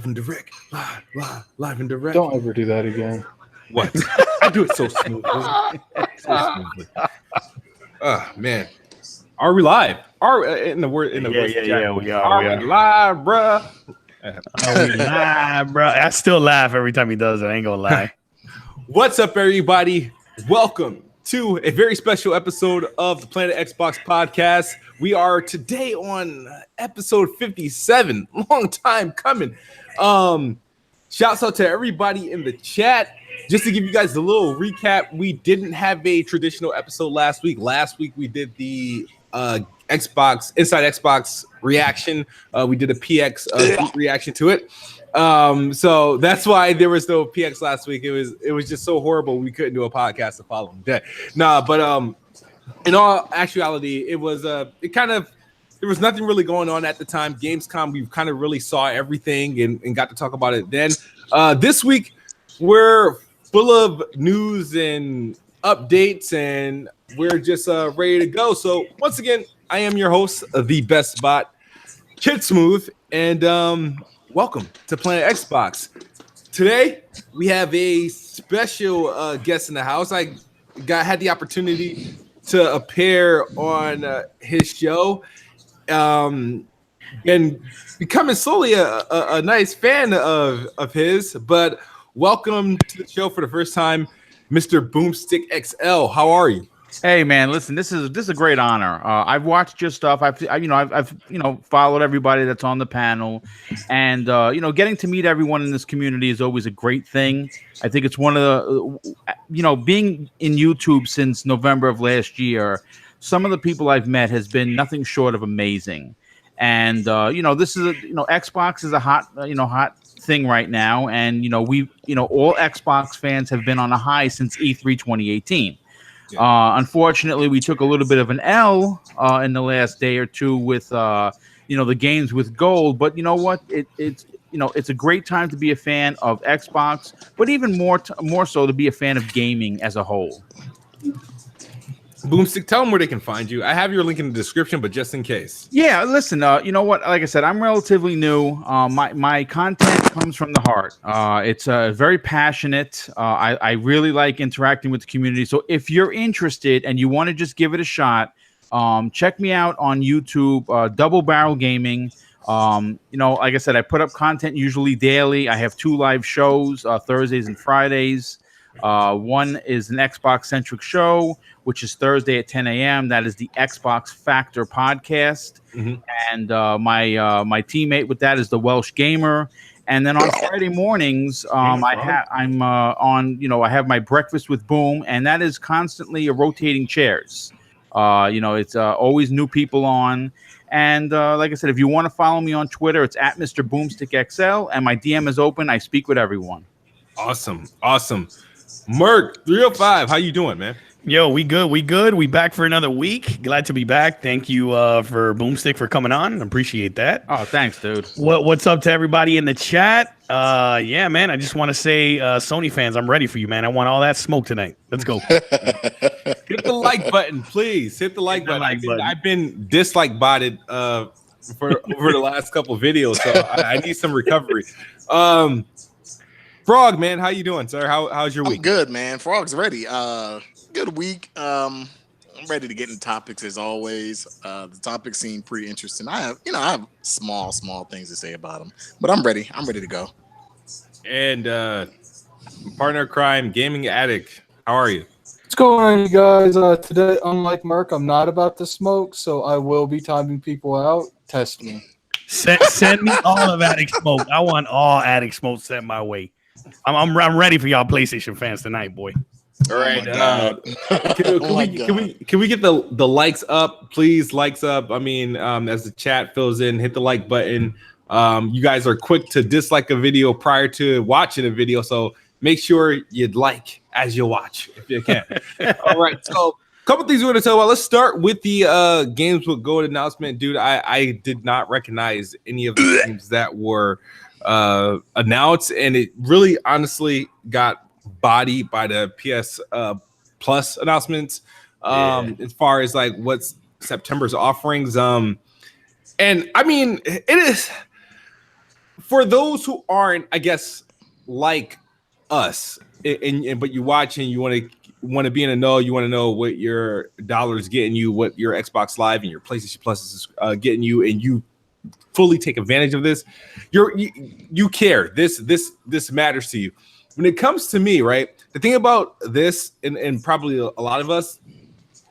and direct. Live and direct. Don't ever do that again. What? I do it so smoothly. Oh man, are we live? In the Yeah, we are. Are we live, bruh? Are we live, bro? I still laugh every time he does it. I ain't gonna lie. What's up, everybody? Welcome to a very special episode of the Planet Xbox podcast. We are today on episode 57. Long time coming. Shouts out to everybody in the chat. Just to give you guys a little recap, we didn't have a traditional episode last week. Last week we did the Xbox Inside Xbox reaction. We did a PX reaction to it. So that's why there was no PX last week. It was just so horrible we couldn't do a podcast the following day. But in all actuality, it was there was nothing really going on at the time. Gamescom, we kind of really saw everything and got to talk about it then. This week we're full of news and updates, and we're just ready to go. So once again, I am your host, the best bot, Kid Smooth, and welcome to Planet Xbox. Today we have a special guest in the house. I had the opportunity to appear on his show, and becoming slowly a nice fan of his. But welcome to the show for the first time, Mr. BoomstickXL. How are you? Hey man, listen, this is a great honor. I've watched your stuff. I've followed everybody that's on the panel, and getting to meet everyone in this community is always a great thing. I think it's one of the being in YouTube since November of last year, some of the people I've met has been nothing short of amazing. And this is Xbox is a hot thing right now, and all Xbox fans have been on a high since E3 2018. Unfortunately, we took a little bit of an L in the last day or two with the games with gold. But you know what? It's a great time to be a fan of Xbox, but even more so to be a fan of gaming as a whole. Boomstick, tell them where they can find you. I have your link in the description, but just in case. Yeah, listen, you know what? Like I said, I'm relatively new. My content comes from the heart. It's very passionate. I really like interacting with the community. So if you're interested and you want to just give it a shot, check me out on YouTube, Double Barrel Gaming. Like I said, I put up content usually daily. I have 2 live shows, Thursdays and Fridays. One is an Xbox centric show, which is Thursday at 10 a.m. That is the Xbox Factor podcast. Mm-hmm. And my teammate with that is the Welsh Gamer. And then on Friday mornings, I have my Breakfast with Boom, and that is constantly a rotating chairs. It's always new people on. And like I said, if you want to follow me on Twitter, it's at Mr. BoomstickXL, and my DM is open. I speak with everyone. Awesome. Merc 305, how you doing, man? Yo, we good. We back for another week. Glad to be back. Thank you for Boomstick for coming on. Appreciate that. Oh, thanks, dude. What's up to everybody in the chat? Yeah, man. I just want to say, Sony fans, I'm ready for you, man. I want all that smoke tonight. Let's go. Hit the like button, please. Hit the like button. I've been dislike botted for over the last couple of videos, so I need some recovery. Frog, man, how you doing, sir? How's your week? I'm good, man. Frog's ready. Good week. I'm ready to get into topics as always. The topics seem pretty interesting. I have small things to say about them, but I'm ready. I'm ready to go. And partner of crime, Gaming Addict, how are you? What's going on, you guys? Today, unlike Merc, I'm not about to smoke, so I will be timing people out. Test me. Send me all of Addict smoke. I want all Addict smoke sent my way. I'm ready for y'all PlayStation fans tonight, boy. All right. Can we get the likes up, please? Likes up. I mean, as the chat fills in, hit the like button. You guys are quick to dislike a video prior to watching a video, so make sure you'd like as you watch if you can. All right. So a couple things we're going to talk about. Let's start with the games with gold announcement, dude. I did not recognize any of the games that were announced, and it really honestly got bodied by the PS Plus announcements as far as like what's September's offerings. And I mean, it is for those who aren't, I guess, like us, and but you watch and you want to be in a know, you want to know what your dollar's getting you, what your Xbox Live and your PlayStation Plus is getting you, and you fully take advantage of this. You care. This matters to you. When it comes to me, right? The thing about this, and probably a lot of us,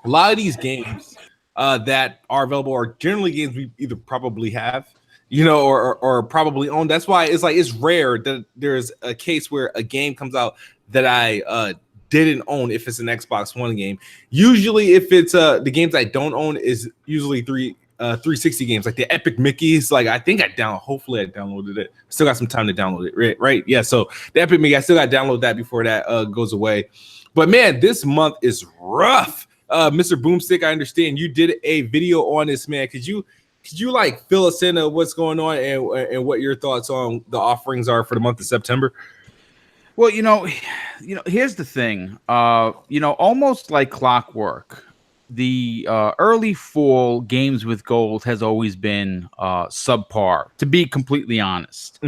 a lot of these games that are available are generally games we either probably have, or probably own. That's why it's rare that there's a case where a game comes out that I didn't own if it's an Xbox One game. Usually, if it's the games I don't own is usually 360 games, like the Epic Mickeys. Like I think hopefully I downloaded it. Still got some time to download it, right? Yeah. So the Epic Mickey, I still got to download that before that goes away. But man, this month is rough. Mr. Boomstick, I understand you did a video on this, man. Could you like fill us in on what's going on and what your thoughts on the offerings are for the month of September? Well, here's the thing. Almost like clockwork, the early fall games with gold has always been subpar, to be completely honest.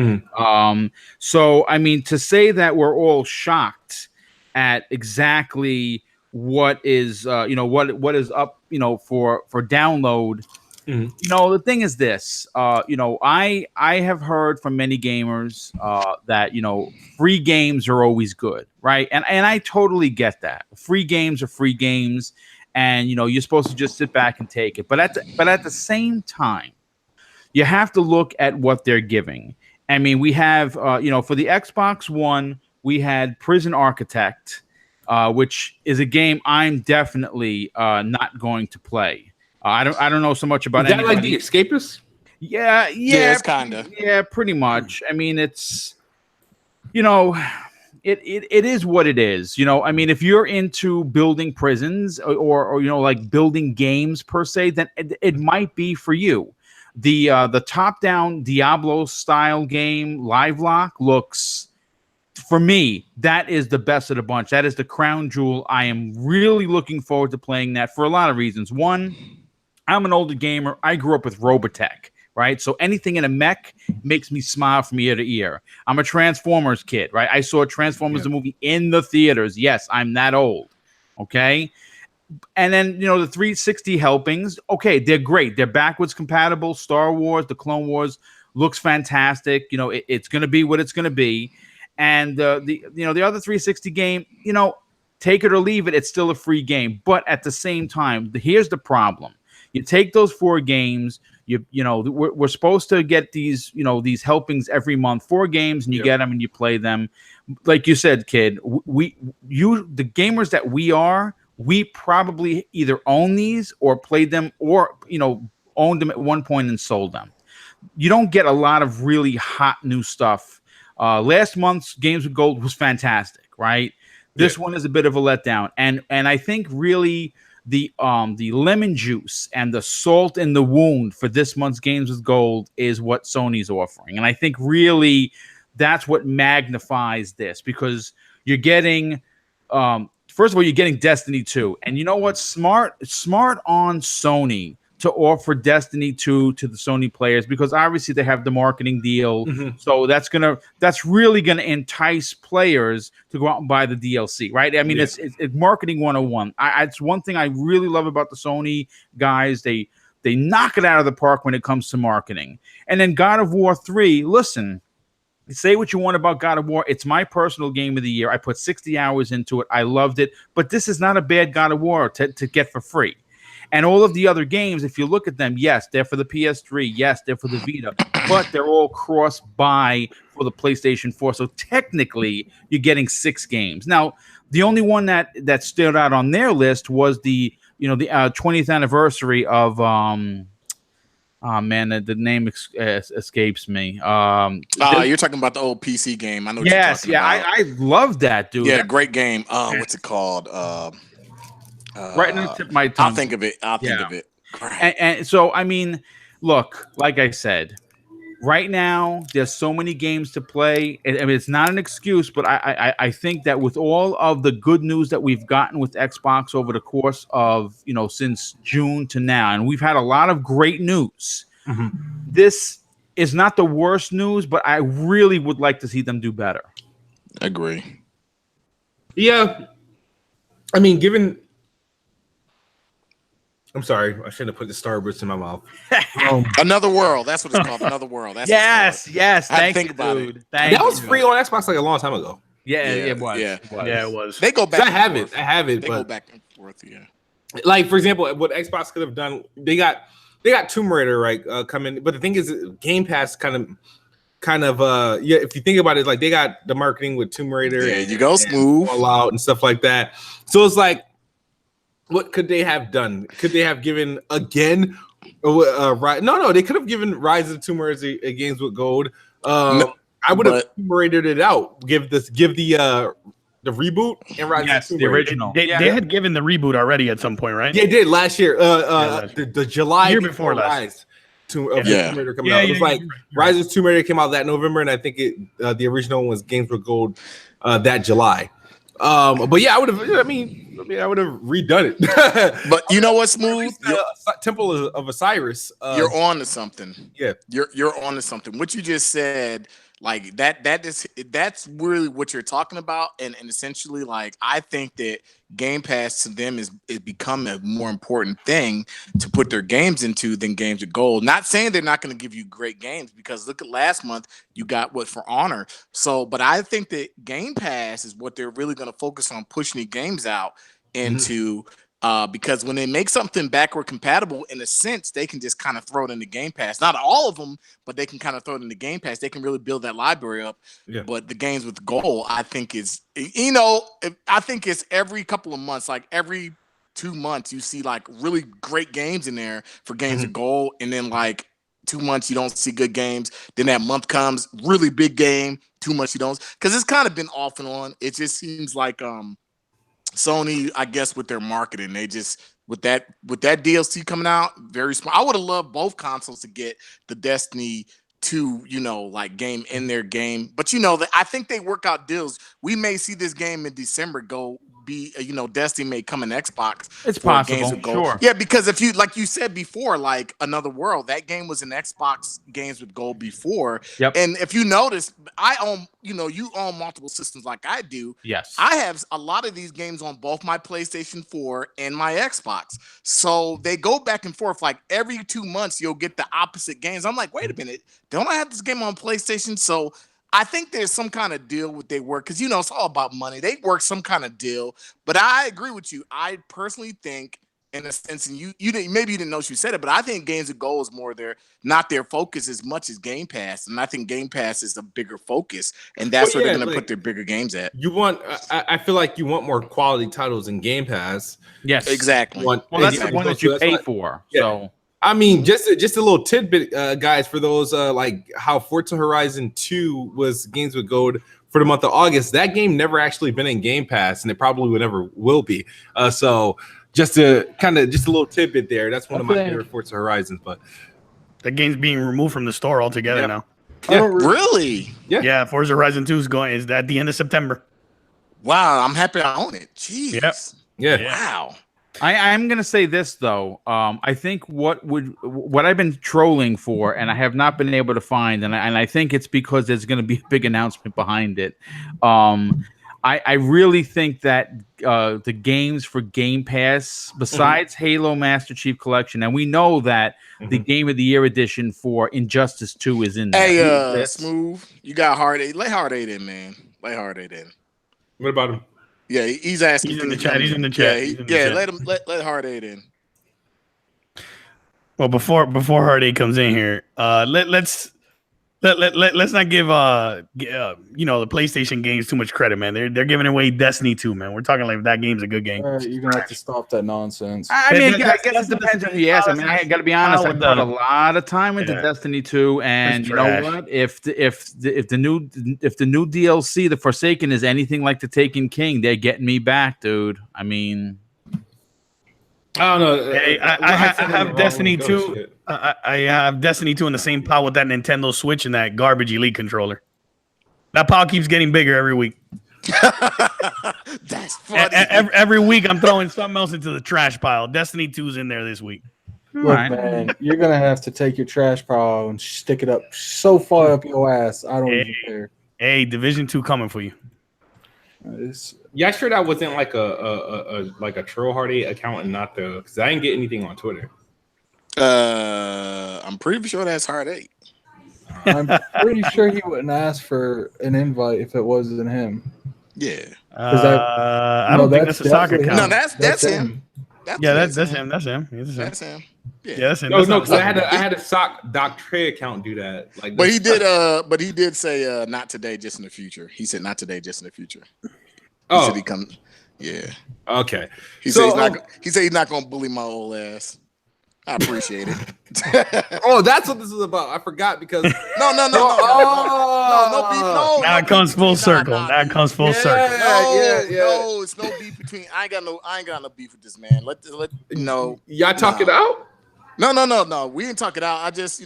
So, I mean, to say that we're all shocked at exactly what is, what is up, for download. The thing is this, I have heard from many gamers that, free games are always good, right? And I totally get that. Free games are free games, and you're supposed to just sit back and take it. But at the same time, you have to look at what they're giving. I mean, we have for the Xbox One, we had Prison Architect, which is a game I'm definitely not going to play. I don't know so much about is that like the Escapist? Yeah, it's kinda. Yeah, pretty much. I mean, it's it is what it is. I mean, if you're into building prisons or like building games per se, then it might be for you. The top-down Diablo style game, Livelock, looks, for me, that is the best of the bunch. That is the crown jewel. I am really looking forward to playing that for a lot of reasons. One, I'm an older gamer. I grew up with Robotech, right? So anything in a mech makes me smile from ear to ear. I'm a Transformers kid, right? I saw Transformers the movie in the theaters. Yes, I'm that old, okay? And then, the 360 helpings, okay, they're great. They're backwards compatible. Star Wars, the Clone Wars looks fantastic. It's going to be what it's going to be. And the other 360 game, take it or leave it, it's still a free game. But at the same time, here's the problem. You take those 4 games, we're supposed to get these, these helpings every month, 4 games, and you get them and you play them. Like you said, kid, the gamers that we probably either own these or played them or, owned them at one point and sold them. You don't get a lot of really hot new stuff. Last month's Games with Gold was fantastic, right? This one is a bit of a letdown. And I think really the lemon juice and the salt in the wound for this month's Games with Gold is what Sony's offering. And I think really that's what magnifies this, because you're getting first of all, you're getting Destiny 2. And you know what? Smart on Sony to offer Destiny 2 to the Sony players, because obviously they have the marketing deal. So that's really gonna entice players to go out and buy the DLC, right? I mean, it's marketing 101. It's one thing I really love about the Sony guys. They knock it out of the park when it comes to marketing. And then God of War 3, listen, say what you want about God of War. It's my personal game of the year. I put 60 hours into it. I loved it. But this is not a bad God of War to get for free. And all of the other games, if you look at them, yes, they're for the PS3. Yes, they're for the Vita. But they're all cross-buy for the PlayStation 4. So technically, you're getting 6 games. Now, the only one that stood out on their list was the 20th anniversary of oh man, the name escapes me. You're talking about the old PC game. I know what you're talking about. I love that, dude. Yeah, great game. What's it called? Right in the tip of my tongue. I'll think of it. And so, I mean, look, like I said, right now there's so many games to play. I mean, it's not an excuse, but I think that with all of the good news that we've gotten with Xbox over the course of since June to now, and we've had a lot of great news. This is not the worst news, but I really would like to see them do better. Agree. Yeah, I mean, given. I'm sorry, I shouldn't have put the Starburst in my mouth. Another World. That's what it's called. Another World. That's Yes. I had to Thank think you, about dude. it. Thank That was you. free on Xbox like a long time ago. Yeah, it was. Yeah. Yeah, it was. They go back. I and have forth. it. I have it. They but go back and forth. Yeah. like for example, what Xbox could have done, they got Tomb Raider right coming, but the thing is, Game Pass kind of yeah. If you think about it, like they got the marketing with Tomb Raider. There you go, Smooth. Fallout and stuff like that. So it's like, what could they have done? Could they have given again? No, they could have given Rise of the Tomb Raider games with gold. No, I would have Tomb Raidered it out. Give the reboot and Rise of the Tomb the Raider. original. They had given the reboot already at some point, right? They did last year. Last year. The July Year before last. Rise Tomb Raider coming Yeah, out. It was like you're right. Rise of the Tomb Raider came out that November, and I think the original one was Games with Gold that July. But yeah, I would have. I mean, I would have redone it. But you know what, Smooth? Temple of Osiris. You're on to something. Yeah, you're on to something. What you just said, like that's really what you're talking about, and essentially, like I think that Game Pass to them is become a more important thing to put their games into than games with gold. Not saying they're not going to give you great games, because look at last month, you got what For Honor. So, but I think that Game Pass is what they're really going to focus on, pushing the games out into. Because when they make something backward compatible, in a sense, they can just kind of throw it in the Game Pass. Not all of them, but they can kind of throw it in the Game Pass. They can really build that library up. Yeah. But the games with gold, I think I think it's every couple of months, like every 2 months, you see like really great games in there for games with gold, and then like 2 months you don't see good games. Then that month comes, really big game. 2 months you don't, because it's kind of been off and on. It just seems like Sony, I guess, with their marketing, they just with that DLC coming out, very smart. I would have loved both consoles to get the Destiny 2, like game in their game. But that I think they work out deals. We may see this game in December be Destiny may come in Xbox. It's possible, sure. Yeah, because if you, like you said before, like Another World, that game was in Xbox games with gold before. Yep. And if you notice, I own, you own multiple systems like I do. Yes. I have a lot of these games on both my PlayStation 4 and my Xbox. So they go back and forth. Like every 2 months, you'll get the opposite games. I'm like, wait a minute, don't I have this game on PlayStation? So I think there's some kind of deal with they work, because it's all about money. They work some kind of deal. But I agree with you. I personally think, in a sense, and you maybe you didn't know she said it, but I think Games of Gold is more not their focus as much as Game Pass, and I think Game Pass is the bigger focus, and that's where they're going to put their bigger games at. I feel like you want more quality titles in Game Pass. Yes, exactly. That's the one that you pay for. Yeah. So. I mean, just a little tidbit, guys, for those like how Forza Horizon 2 was games with gold for the month of August. That game never actually been in Game Pass, and it probably never will be. So just a little tidbit there. That's one of my favorite Forza Horizons. But the game's being removed from the store altogether now. Yeah. Really? Yeah. Forza Horizon 2 is at the end of September. Wow, I'm happy I own it. Jeez. Yep. Yeah. Wow. I'm going to say this, though. I think what I've been trolling for, and I have not been able to find, and I think it's because there's going to be a big announcement behind it. I really think that the games for Game Pass, besides Halo Master Chief Collection, and we know that the Game of the Year edition for Injustice 2 is in there. Hey, Smooth, you got Hard 8. Lay Hard 8 in, man. Lay Hard 8 in. What about him? Yeah, he's asking. He's in the chat. He's in the chat. Let Hard 8 in. Well, before Hard 8 comes in here, let's not give the PlayStation games too much credit, man. They're giving away Destiny 2, man. We're talking like that game's a good game. All right, you're gonna have to stop that nonsense. I mean, I guess it depends on who you ask. I mean, I got to be honest. I put a lot of time into Destiny 2, and you know what? If the new DLC, The Forsaken, is anything like the Taken King, they're getting me back, dude. I mean, I don't know. Hey, I have Destiny 2. I have Destiny 2 in the same pile with that Nintendo Switch and that garbage Elite controller. That pile keeps getting bigger every week. That's funny. Every week I'm throwing something else into the trash pile. Destiny 2's in there this week. Look, man, you're gonna have to take your trash pile and stick it up so far up your ass. I don't even care. Hey, Division 2 coming for you. Yeah, sure that wasn't like a Troll Hardy account and not the because I didn't get anything on Twitter. I'm pretty sure that's Hard 8. I'm pretty sure he wouldn't ask for an invite if it wasn't him. Yeah. I don't think that's a soccer account. No, that's him. That's him. That's him. That's him. Yeah, that's him. No, because I had a sock Doc Trey account do that. Like, but he did say not today, just in the future. He said not today, just in the future. He said he come. Yeah. Okay. He said he's not gonna bully my old ass. I appreciate it. Oh, that's what this is about. I forgot because no beef. No. Now it comes full circle. Now it comes full circle. No, it's no beef between. I ain't got no beef with this man. Let y'all talk it out. No. We didn't talk it out. I just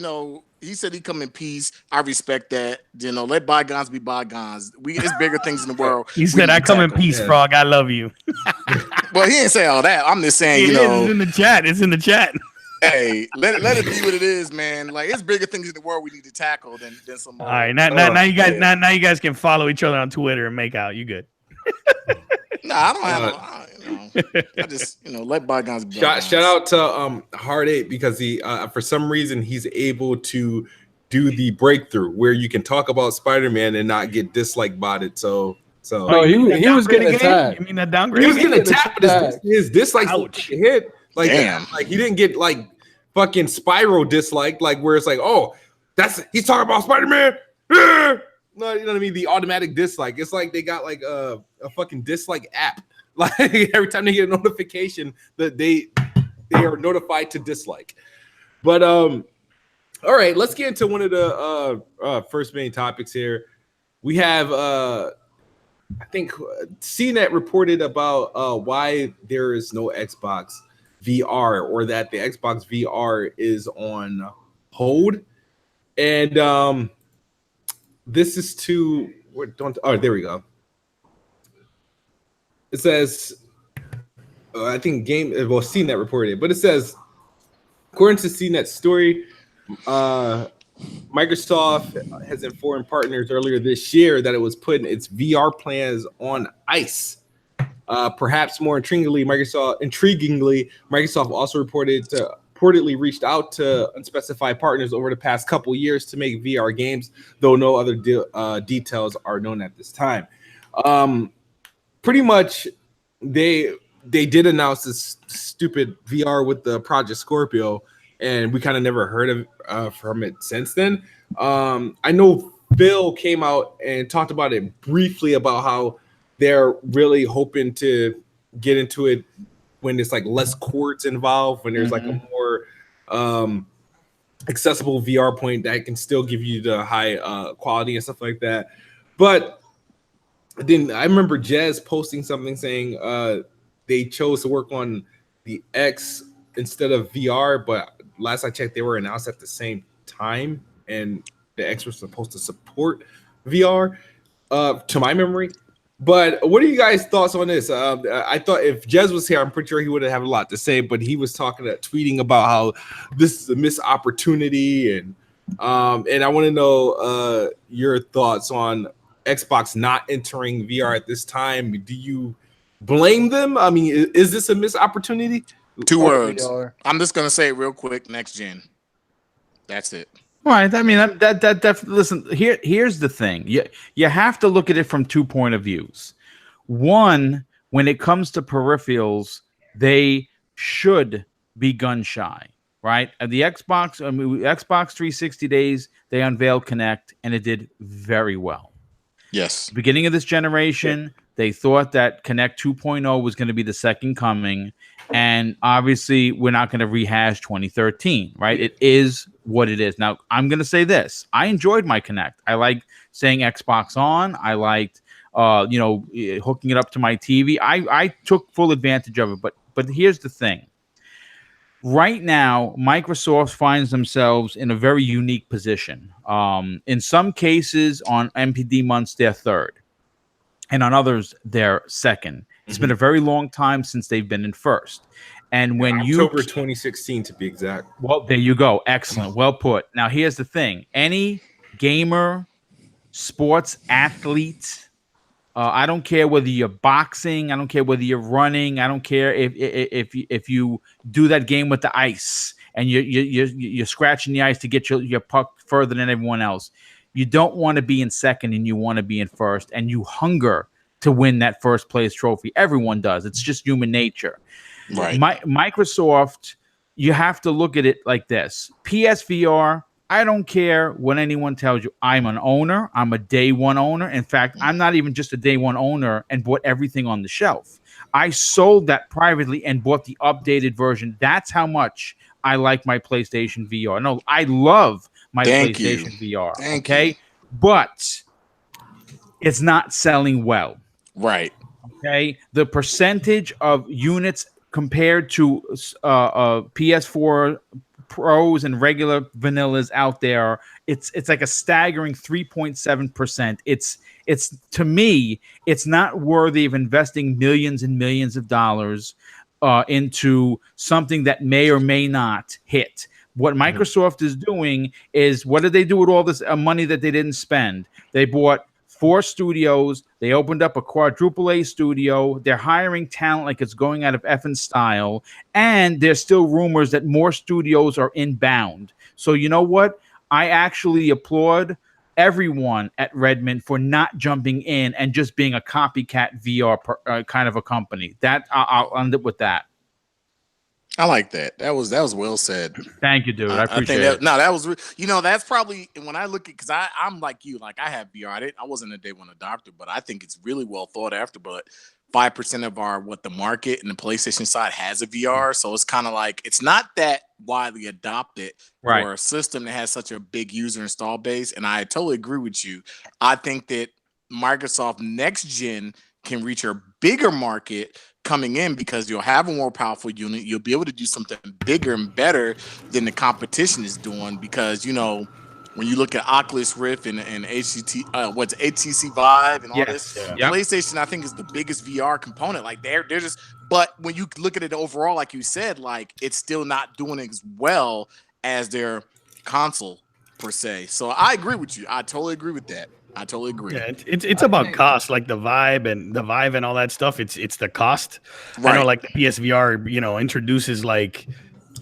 he said he come in peace. I respect that. Let bygones be bygones. It's bigger things in the world. He said, "I come in peace, Frog. I love you." Well, he didn't say all that. I'm just saying, it's in the chat. It's in the chat. Hey, let it be what it is, man. Like it's bigger things in the world we need to tackle than some. All right, now you guys can follow each other on Twitter and make out. You good? Nah, I don't have. I just let bygones be bygones. Shout out to Hard 8 because he for some reason he's able to do the breakthrough where you can talk about Spider-Man and not get dislike botted. So he was getting attacked. You mean that downgrade? He was getting attacked, but his dislikes hit. Like, damn. Like he didn't get like fucking spiral dislike, like where it's like, oh, he's talking about Spider-Man. No, you know what I mean? The automatic dislike. It's like they got like a fucking dislike app. Like every time they get a notification that they are notified to dislike. But all right, let's get into one of the first main topics here. We have I think CNET reported about why there is no Xbox VR, or that the Xbox VR is on hold, and this is there we go. It says I think CNET reported it, but it says according to CNET's story, Microsoft has informed partners earlier this year that it was putting its VR plans on ice. Perhaps more intriguingly, Microsoft also reportedly reached out to unspecified partners over the past couple years to make VR games, though no other details are known at this time. Pretty much, they did announce this stupid VR with the Project Scorpio, and we kind of never heard of from it since then. I know Phil came out and talked about it briefly about how they're really hoping to get into it when there's like less cords involved, when there's like a more accessible VR point that can still give you the high quality and stuff like that. But then I remember Jez posting something saying they chose to work on the X instead of VR, but last I checked, they were announced at the same time, and the X was supposed to support VR, to my memory. But what are you guys' thoughts on this? I thought if Jez was here, I'm pretty sure he would have a lot to say, but he was tweeting about how this is a missed opportunity, and I want to know your thoughts on Xbox not entering VR at this time. Do you blame them? I mean, is this a missed opportunity? 2 words. I'm just gonna say it real quick. Next gen. That's it. Right. I mean, that listen, here's the thing. You have to look at it from 2 points of views. One, when it comes to peripherals, they should be gun shy, right? At the Xbox 360 days, they unveiled Kinect, and it did very well. Yes. Beginning of this generation, they thought that Kinect 2.0 was going to be the second coming, and obviously we're not going to rehash 2013, right? It is what it is. Now, I'm going to say this. I enjoyed my Kinect. I liked saying Xbox on. I liked, hooking it up to my TV. I took full advantage of it, but here's the thing. Right now, Microsoft finds themselves in a very unique position. In some cases, on MPD months, they're third. And on others, they're second. It's been a very long time since they've been in first. And when October 2016 to be exact. well, there you go. Excellent. Well put. Now, here's the thing. Any gamer, sports athlete, I don't care whether you're boxing, I don't care whether you're running, I don't care if you do that game with the ice and you're scratching the ice to get your puck further than everyone else. You don't want to be in second and you want to be in first, and you hunger to win that first place trophy. Everyone does. It's just human nature. Right. Microsoft, you have to look at it like this. PSVR, I don't care what anyone tells you. I'm an owner. I'm a day one owner. In fact, I'm not even just a day one owner and bought everything on the shelf. I sold that privately and bought the updated version. That's how much I like my PlayStation VR. No, I love my PlayStation VR. Okay. But it's not selling well. Right. Okay. The percentage of units compared to PS4 Pros and regular vanillas out there, it's like a staggering 3.7%. It's to me, it's not worthy of investing millions and millions of dollars into something that may or may not hit. What Microsoft is doing is, what did they do with all this money that they didn't spend? They bought 4 studios. They opened up a quadruple A studio. They're hiring talent like it's going out of effing style. And there's still rumors that more studios are inbound. So you know what? I actually applaud everyone at Redmond for not jumping in and just being a copycat VR kind of a company. That I'll end up with that. I like that. That was well said. Thank you, dude. I appreciate it. No, that was that's probably, when I look at, because I'm like you, like I have VR. I wasn't a day one adopter, but I think it's really well thought after. But 5% of the market in the PlayStation side has a VR, so it's kind of like it's not that widely adopted for a system that has such a big user install base. And I totally agree with you. I think that Microsoft next gen can reach a bigger market coming in, because you'll have a more powerful unit. You'll be able to do something bigger and better than the competition is doing, because when you look at Oculus Rift and HTC Vive and all this, PlayStation, I think, is the biggest VR component. Like they're just, but when you look at it overall, like you said, like it's still not doing as well as their console per se. So I agree with you. I totally agree with that. I totally agree. Yeah, it's about cost, like the Vive and all that stuff. It's the cost. Right. I know, like the PSVR, introduces like,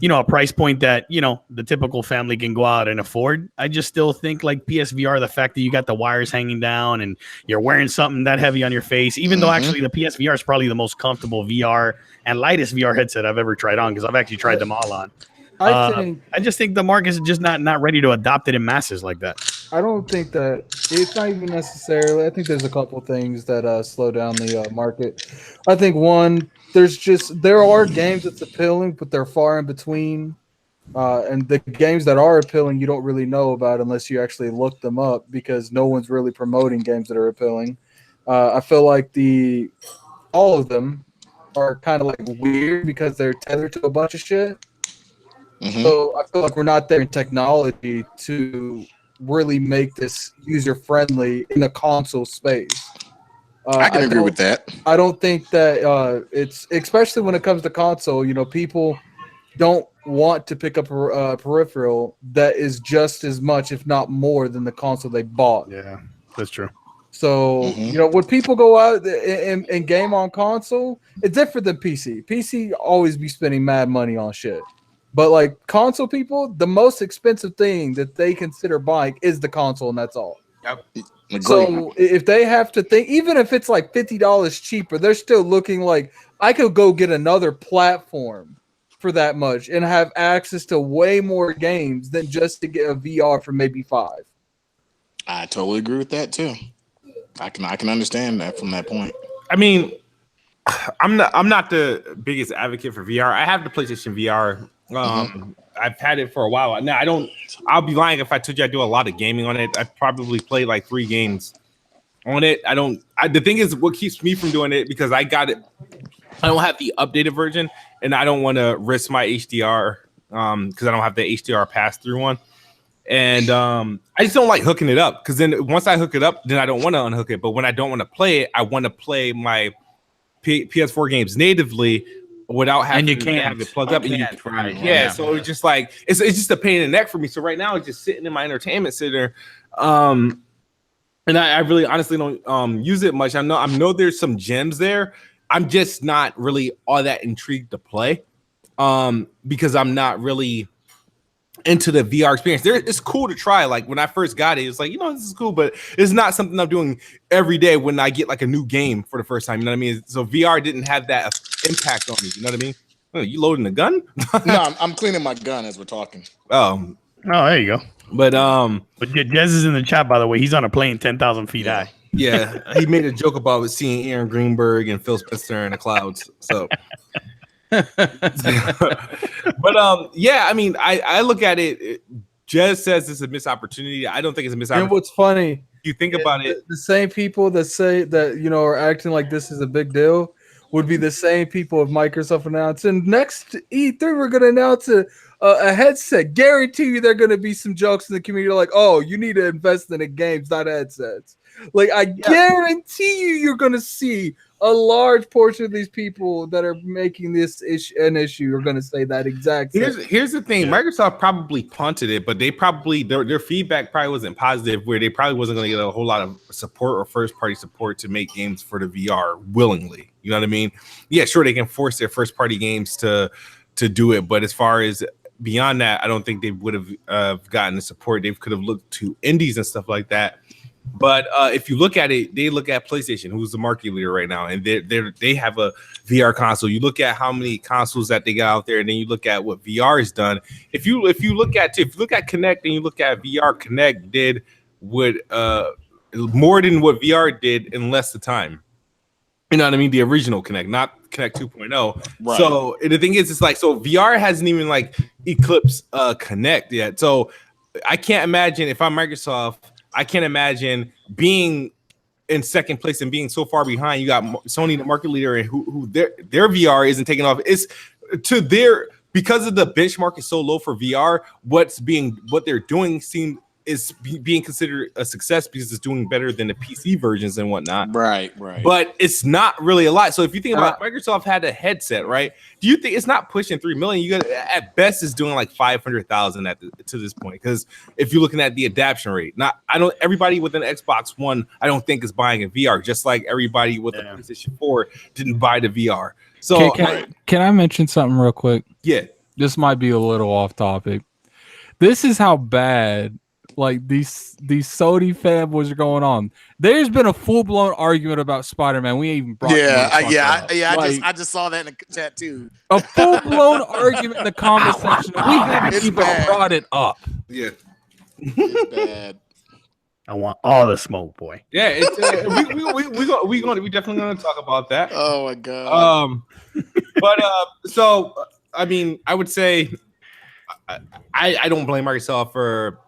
a price point that, the typical family can go out and afford. I just still think like PSVR, the fact that you got the wires hanging down and you're wearing something that heavy on your face, even though actually the PSVR is probably the most comfortable VR and lightest VR headset I've ever tried on, because I've actually tried them all on. I just think the market is just not ready to adopt it in masses like that. I don't think that it's not even necessarily. I think there's a couple things that slow down the market. I think one, there are games that's appealing, but they're far in between. And the games that are appealing, you don't really know about unless you actually look them up, because no one's really promoting games that are appealing. I feel like all of them are kind of like weird because they're tethered to a bunch of shit. Mm-hmm. So I feel like we're not there in technology to really make this user friendly in the console space. I can agree with that. I don't think that it's, especially when it comes to console, people don't want to pick up a peripheral that is just as much, if not more, than the console they bought. Yeah, that's true. So, when people go out and game on console, it's different than PC. PC always be spending mad money on shit. But like console people, the most expensive thing that they consider buying is the console, and that's all. Yep. So if they have to think, even if it's like $50 cheaper, they're still looking like, I could go get another platform for that much and have access to way more games than just to get a VR for maybe $5. I totally agree with that too. I can understand that from that point. I mean, I'm not the biggest advocate for VR. I have the PlayStation VR. I've had it for a while. Now I'll be lying if I told you I do a lot of gaming on it. I probably played like 3 games on it. The thing is, what keeps me from doing it, because I got it, I don't have the updated version, and I don't want to risk my HDR because I don't have the HDR pass through one. And I just don't like hooking it up, because then once I hook it up, then I don't want to unhook it. But when I don't want to play it, I want to play my PS4 games natively without having And you to can't have it plugged up. And right? yeah, so it's just like it's just a pain in the neck for me. So right now, it's just sitting in my entertainment center, and I really honestly don't use it much. I know there's some gems there. I'm just not really all that intrigued to play, because I'm not really into the VR experience. It's cool to try. Like when I first got it, it's like, this is cool, but it's not something I'm doing every day when I get like a new game for the first time. You know what I mean? So VR didn't have that impact on me. You know what I mean? Oh, you loading the gun? No, I'm cleaning my gun as we're talking. Oh, there you go. But Jez is in the chat, by the way. He's on a plane 10,000 feet high. Yeah, he made a joke about seeing Aaron Greenberg and Phil Spencer in the clouds. So but yeah, I mean, I look at it. Jez says it's a missed opportunity. I don't think it's a missed opportunity. And what's funny, you think about it, the same people that say that are acting like this is a big deal would be the same people if Microsoft announcing next E3 we're going to announce a headset. Guarantee you there are going to be some jokes in the community like, oh, you need to invest in the games, not headsets. Like I guarantee you're going to see a large portion of these people that are making this an issue are going to say that exact thing. Here's the thing. Microsoft probably punted it, but they probably their feedback probably wasn't positive, where they probably wasn't going to get a whole lot of support or first party support to make games for the VR willingly. You know what I mean? Yeah, sure, they can force their first party games to do it, but as far as beyond that, I don't think they would have gotten the support. They could have looked to indies and stuff like that. But if you look at it, they look at PlayStation, who's the market leader right now, and they have a VR console. You look at how many consoles that they got out there, and then you look at what VR has done. If you look at Kinect and you look at VR, Kinect did more than what VR did in less the time. You know what I mean? The original Kinect, not Kinect 2.0. Right. So the thing is, it's like, so VR hasn't even like eclipsed Kinect yet. So I can't imagine if I'm Microsoft. I can't imagine being in second place and being so far behind. You got Sony, the market leader, and who their VR isn't taking off. It's to their, because of the benchmark is so low for VR. What they're doing is being considered a success because it's doing better than the PC versions and whatnot. Right. But it's not really a lot. So if you think about Microsoft had a headset, right? Do you think it's not pushing 3 million? You got at best is doing like 500,000 to this point. Because if you're looking at the adoption rate, everybody with an Xbox One, I don't think is buying a VR. Just like everybody with a PlayStation 4 didn't buy the VR. So can I mention something real quick? Yeah, this might be a little off topic. This is how bad. Like these Sony fanboys are going on. There's been a full blown argument about Spider-Man. We ain't even brought. I just saw that in the chat too. A full blown argument in the comment section. We haven't even brought it up. Yeah, it's bad. I want all the smoke, boy. Yeah, it's we definitely gonna talk about that. Oh my god. But so I mean, I would say I don't blame Microsoft for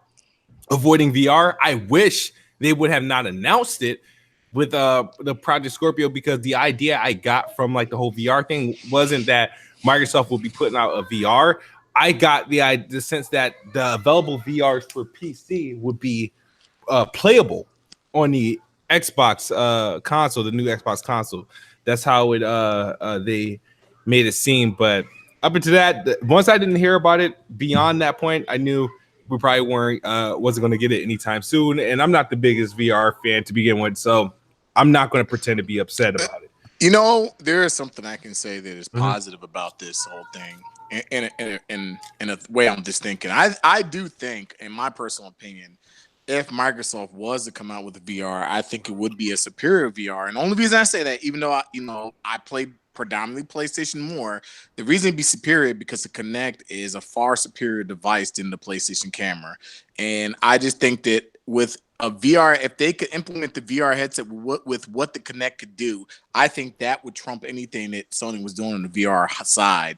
avoiding VR. I wish they would have not announced it with the Project Scorpio, because the idea I got from like the whole VR thing wasn't that Microsoft would be putting out a VR. I got the sense that the available VRs for PC would be playable on the Xbox console, the new Xbox console. That's how they made it seem. But up until that, once I didn't hear about it, beyond that point, I knew we probably wasn't going to get it anytime soon. And I'm not the biggest VR fan to begin with, so I'm not going to pretend to be upset about it. There is something I can say that is positive about this whole thing. In a way, I'm just thinking. I do think, in my personal opinion, if Microsoft was to come out with a VR, I think it would be a superior VR. And the only reason I say that, even though I played predominantly PlayStation more, the reason it'd be superior because the Kinect is a far superior device than the PlayStation camera. And I just think that with a VR, if they could implement the VR headset with what the Kinect could do, I think that would trump anything that Sony was doing on the VR side.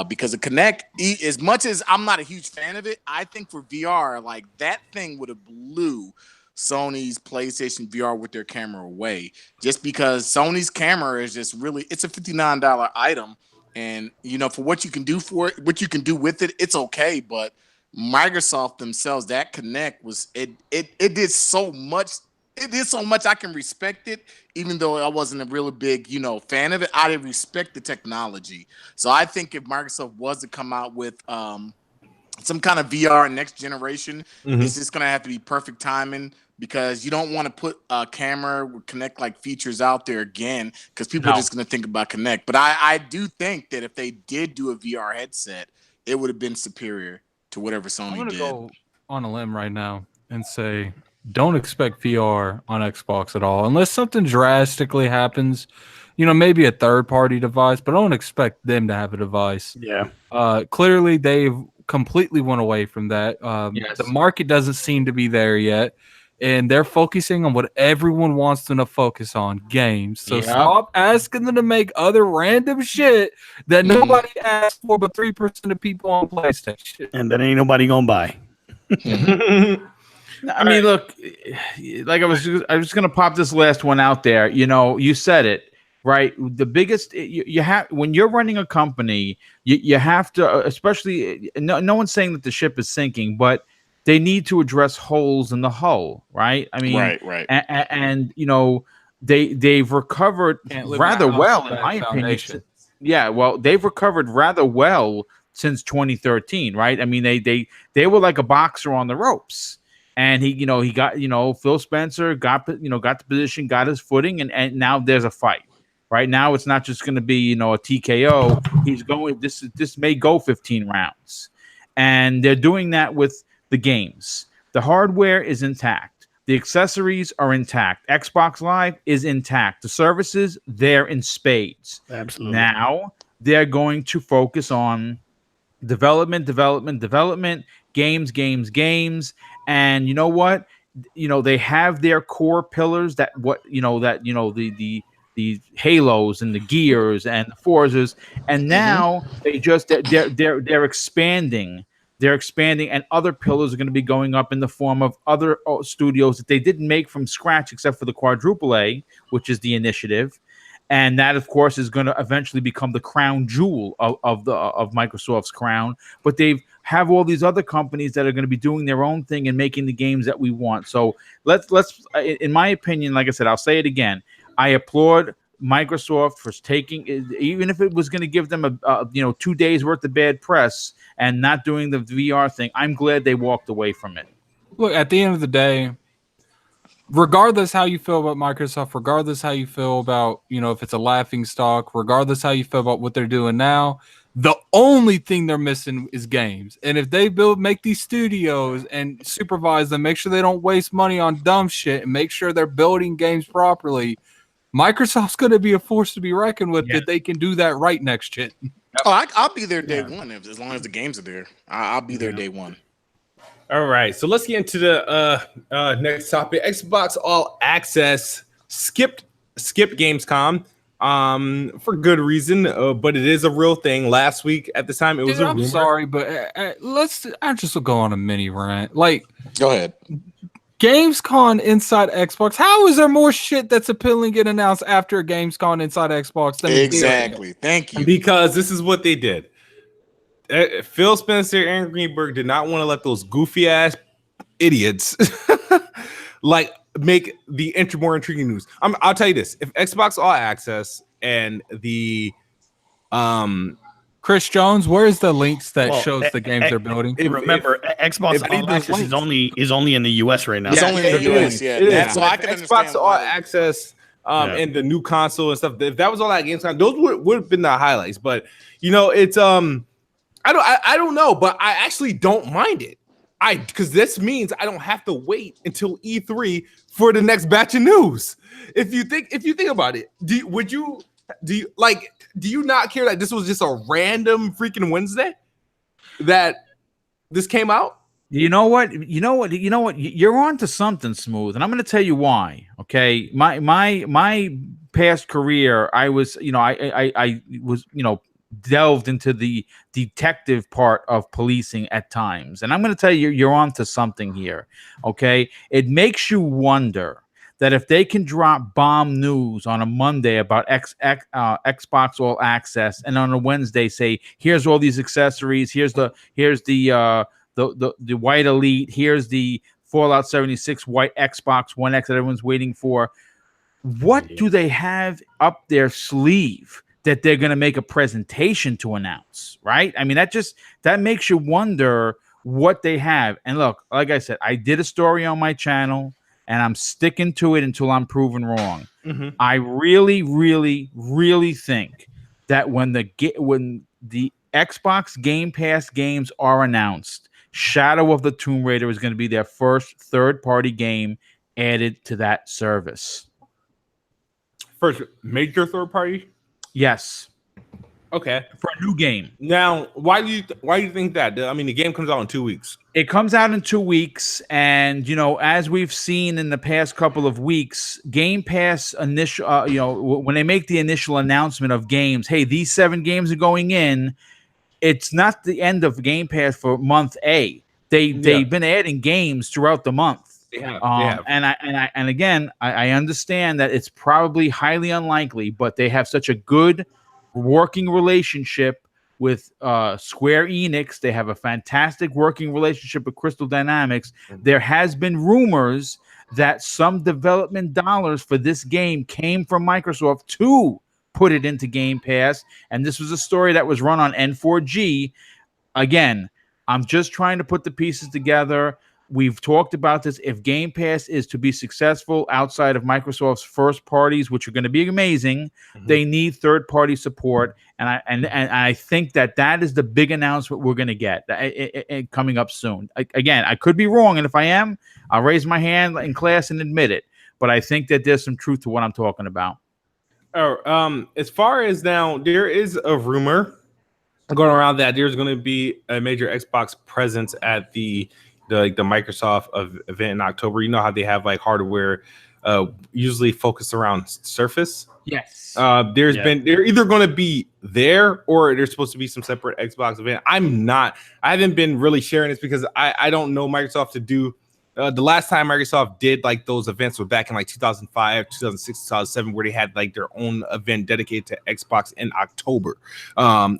Because the Kinect, as much as I'm not a huge fan of it, I think for VR, like that thing would have blew Sony's PlayStation VR with their camera away, just because Sony's camera is just really, it's a $59 item, and for what you can do for it, what you can do with it, it's okay. But Microsoft themselves, that Kinect was it did so much it is so much I can respect it, even though I wasn't a really big, fan of it. I did respect the technology. So I think if Microsoft was to come out with some kind of VR next generation, it's just gonna have to be perfect timing because you don't want to put a camera with Kinect like features out there again because people are just gonna think about Kinect. But I do think that if they did do a VR headset, it would have been superior to whatever Sony I'm gonna did. go on a limb right now and say don't expect VR on Xbox at all unless something drastically happens. Maybe a third-party device, but I don't expect them to have a device. Yeah. Clearly, they've completely went away from that. Yes. The market doesn't seem to be there yet, and they're focusing on what everyone wants them to focus on, games. So stop asking them to make other random shit that nobody asked for but 3% of people on PlayStation. And that ain't nobody gonna buy. I mean, look, like I was just gonna pop this last one out there. You said it right. The biggest you have when you're running a company, you have to, especially no one's saying that the ship is sinking, but they need to address holes in the hull, right? I mean, right. And they've recovered rather well, in my opinion. Yeah, well, they've recovered rather well since 2013, right? I mean, they were like a boxer on the ropes. And he got, Phil Spencer got the position, got his footing, and now there's a fight. Right now, it's not just going to be, a TKO. He's going. This may go 15 rounds, and they're doing that with the games. The hardware is intact. The accessories are intact. Xbox Live is intact. The services, they're in spades. Absolutely. Now they're going to focus on development, games. And you know what? They have their core pillars the Halos and the Gears and the Forzas, and now they're expanding. They're expanding, and other pillars are going to be going up in the form of other studios that they didn't make from scratch, except for the Quadruple A, which is the Initiative. And that, of course, is going to eventually become the crown jewel of Microsoft's crown. But they have all these other companies that are going to be doing their own thing and making the games that we want. So let's, in my opinion, like I said, I'll say it again. I applaud Microsoft for taking, even if it was going to give them 2 days worth of bad press and not doing the VR thing. I'm glad they walked away from it. Look, at the end of the day, regardless how you feel about Microsoft, regardless how you feel about, if it's a laughing stock, regardless how you feel about what they're doing now, the only thing they're missing is games. And if they make these studios and supervise them, make sure they don't waste money on dumb shit and make sure they're building games properly, Microsoft's going to be a force to be reckoned with if they can do that right next gen. Oh, I'll be there day one as long as the games are there. I'll be there day one. All right, so let's get into the next topic. Xbox All Access skipped Gamescom for good reason, but it is a real thing. Last week at the time, it was a rumor. I'm sorry, but I just will go on a mini rant. Like, go ahead. Gamescom inside Xbox. How is there more shit that's appealing get announced after Gamescom inside Xbox than exactly? Thank you. Because this is what they did. Phil Spencer, Aaron Greenberg did not want to let those goofy ass idiots make the more intriguing news. I'll tell you this: if Xbox All Access and the Chris Jones, where is the links that shows the games they're building? Remember, Xbox All Access is only in the US right now. It's only in the US. Yeah. So I can Xbox All Access and the new console and stuff. If that was all that Gamescom, those would have been the highlights. But it's I don't know, but I actually don't mind it. Because this means I don't have to wait until E3 for the next batch of news. If you think about it, do you not care that this was just a random freaking Wednesday that this came out? You know what? You're on to something, Smooth, and I'm going to tell you why. Okay, my past career, I was, I was, delved into the detective part of policing at times, and I'm going to tell you, you're on to something here. Okay, it makes you wonder that if they can drop bomb news on a Monday about Xbox All Access, and on a Wednesday say, here's all these accessories, here's the White Elite, here's the Fallout 76 white Xbox One X that everyone's waiting for. What do they have up their sleeve that they're going to make a presentation to announce, right? I mean, that makes you wonder what they have. And look, like I said, I did a story on my channel, and I'm sticking to it until I'm proven wrong. Mm-hmm. I really, really, really think that when the Xbox Game Pass games are announced, Shadow of the Tomb Raider is going to be their first third-party game added to that service. First major third party? Yes. Okay. For a new game. Now, why do you think that? I mean, the game comes out in 2 weeks. It comes out in 2 weeks, and as we've seen in the past couple of weeks, Game Pass initial, when they make the initial announcement of games, hey, these 7 games are going in. It's not the end of Game Pass for month A. They've been adding games throughout the month. They have. And again, I understand that it's probably highly unlikely, but they have such a good working relationship with Square Enix. They have a fantastic working relationship with Crystal Dynamics. There has been rumors that some development dollars for this game came from Microsoft to put it into Game Pass, and this was a story that was run on N4G. Again, I'm just trying to put the pieces together. We've talked about this. If Game Pass is to be successful outside of Microsoft's first parties, which are going to be amazing, they need third-party support, and I think that is the big announcement we're going to get coming up soon. Again, I could be wrong, and if I am, I'll raise my hand in class and admit it. But I think that there's some truth to what I'm talking about. As far as now, there is a rumor going around that there's going to be a major Xbox presence at the Microsoft event in October. You know how they have like hardware usually focused around Surface. Yes. They're either going to be there or there's supposed to be some separate Xbox event. I haven't been really sharing this because I don't know Microsoft to do. The last time Microsoft did like those events were back in like 2005, 2006, 2007, where they had like their own event dedicated to Xbox in October,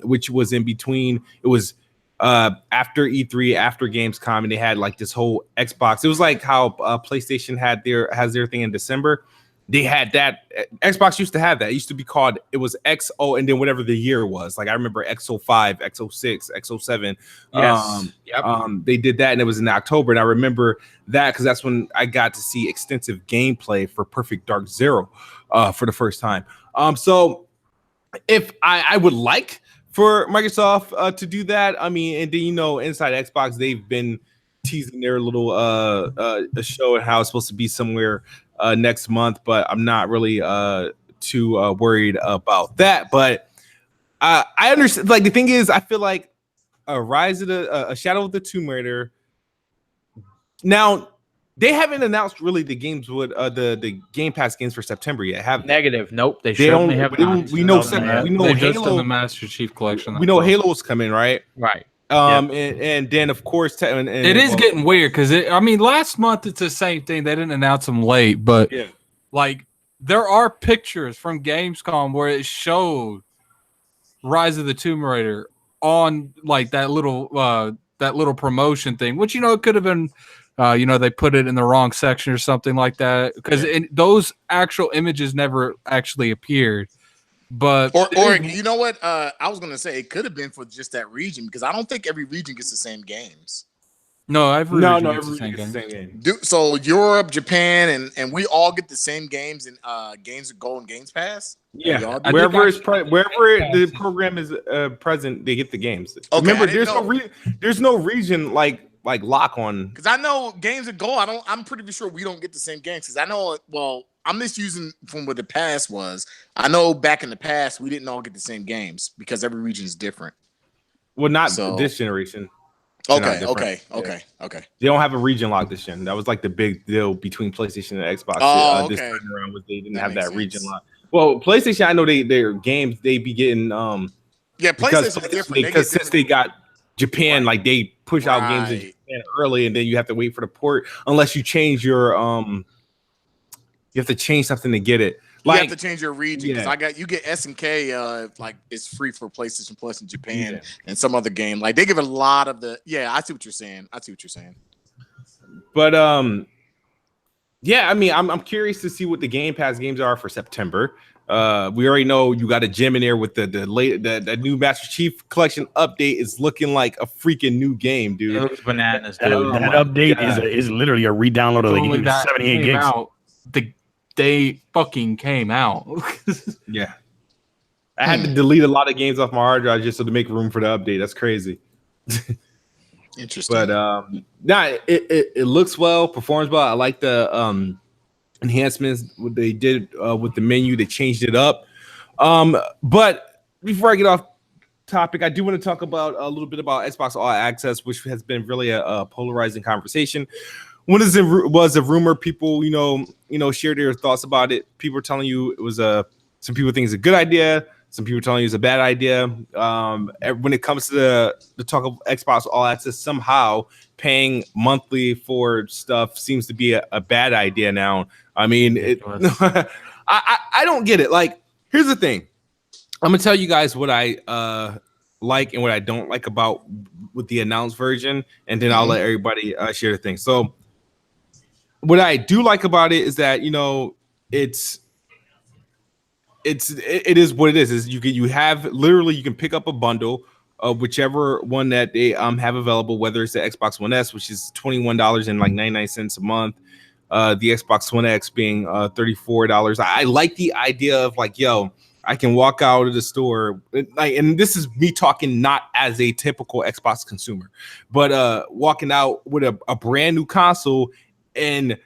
which was in between. It was after E3, after Gamescom, and they had like this whole Xbox. It was like how PlayStation has their thing in December. They had that. Xbox used to have that. It used to be called, it was XO and then whatever the year was. Like I remember XO5, XO6, XO7. Yes. They did that and it was in October. And I remember that because that's when I got to see extensive gameplay for Perfect Dark Zero for the first time. So if I would like for Microsoft to do that, I mean, and then inside Xbox, they've been teasing their little a show and how it's supposed to be somewhere next month, but I'm not really too worried about that. But I understand. Like the thing is, I feel like a Shadow of the Tomb Raider. Now they haven't announced really the games with the Game Pass games for September yet. Have Negative. Nope. They don't. have. We know They just Halo. in the Master Chief Collection. We know Halo's coming, right? Right. And then of course it is getting weird because last month it's the same thing. They didn't announce them late, but like there are pictures from Gamescom where it showed Rise of the Tomb Raider on like that little promotion thing, which it could have been they put it in the wrong section or something like that because those actual images never actually appeared. But or you know what? I was gonna say it could have been for just that region because I don't think every region gets the same games. No, every region gets the same game. So Europe, Japan, and we all get the same games and games that go in Games Pass. Yeah, wherever the program is present, they get the games. Okay, remember, there's no region like lock on because I know games that go. I'm pretty sure we don't get the same games because I know. Well, I'm just using from what the past was. I know back in the past we didn't all get the same games because every region is different. Well, not this generation. Okay. They don't have a region lock this gen. That was like the big deal between PlayStation and Xbox. This time around was they didn't have that region lock. Well, PlayStation, I know their games they be getting PlayStation is different because since they got Japan, like they push out games in Japan early, and then you have to wait for the port unless you change your you have to change something to get it. Like, you have to change your region because you get SNK like it's free for PlayStation Plus in Japan and some other game. Like they give a lot of the I see what you're saying. But yeah, I mean, I'm curious to see what the Game Pass games are for September. We already know you got a gem in there with the new Master Chief Collection update is looking like a freaking new game, It dude. looks bananas, That, dude. that my update God. is literally a re-download of the Only game. that 78 came gigs. out. They fucking came out. Yeah. I had to delete a lot of games off my hard drive just so to make room for the update. That's crazy. Interesting. But it looks well, performs well. I like the enhancements what they did with the menu. They changed it up. But before I get off topic, I do want to talk about a little bit about Xbox All Access, which has been really a polarizing conversation. When it was a rumor, people shared their thoughts about it. People were telling you it was some people think it's a good idea. Some people are telling you it's a bad idea. When it comes to the talk of Xbox All Access, somehow paying monthly for stuff seems to be a bad idea now. I mean, I don't get it. Like, here's the thing. I'm gonna tell you guys what I like and what I don't like about with the announced version, and then I'll let everybody share the thing. So, what I do like about it is that it is what it is. Is you have literally you can pick up a bundle of whichever one that they have available, whether it's the Xbox One S, which is $21.99 a month, the Xbox One X being $34. I like the idea of like, yo, I can walk out of the store, and this is me talking not as a typical Xbox consumer, but walking out with a brand new console and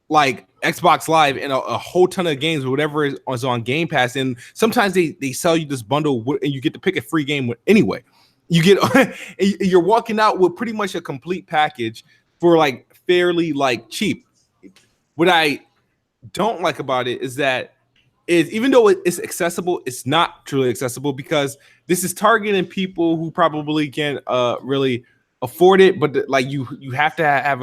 like Xbox Live and a whole ton of games or whatever is on Game Pass. And sometimes they sell you this bundle and you get to pick a free game anyway. You're walking out with pretty much a complete package for like fairly like cheap. What I don't like about it is that even though it's accessible, it's not truly accessible because this is targeting people who probably can't really afford it. But like you have to have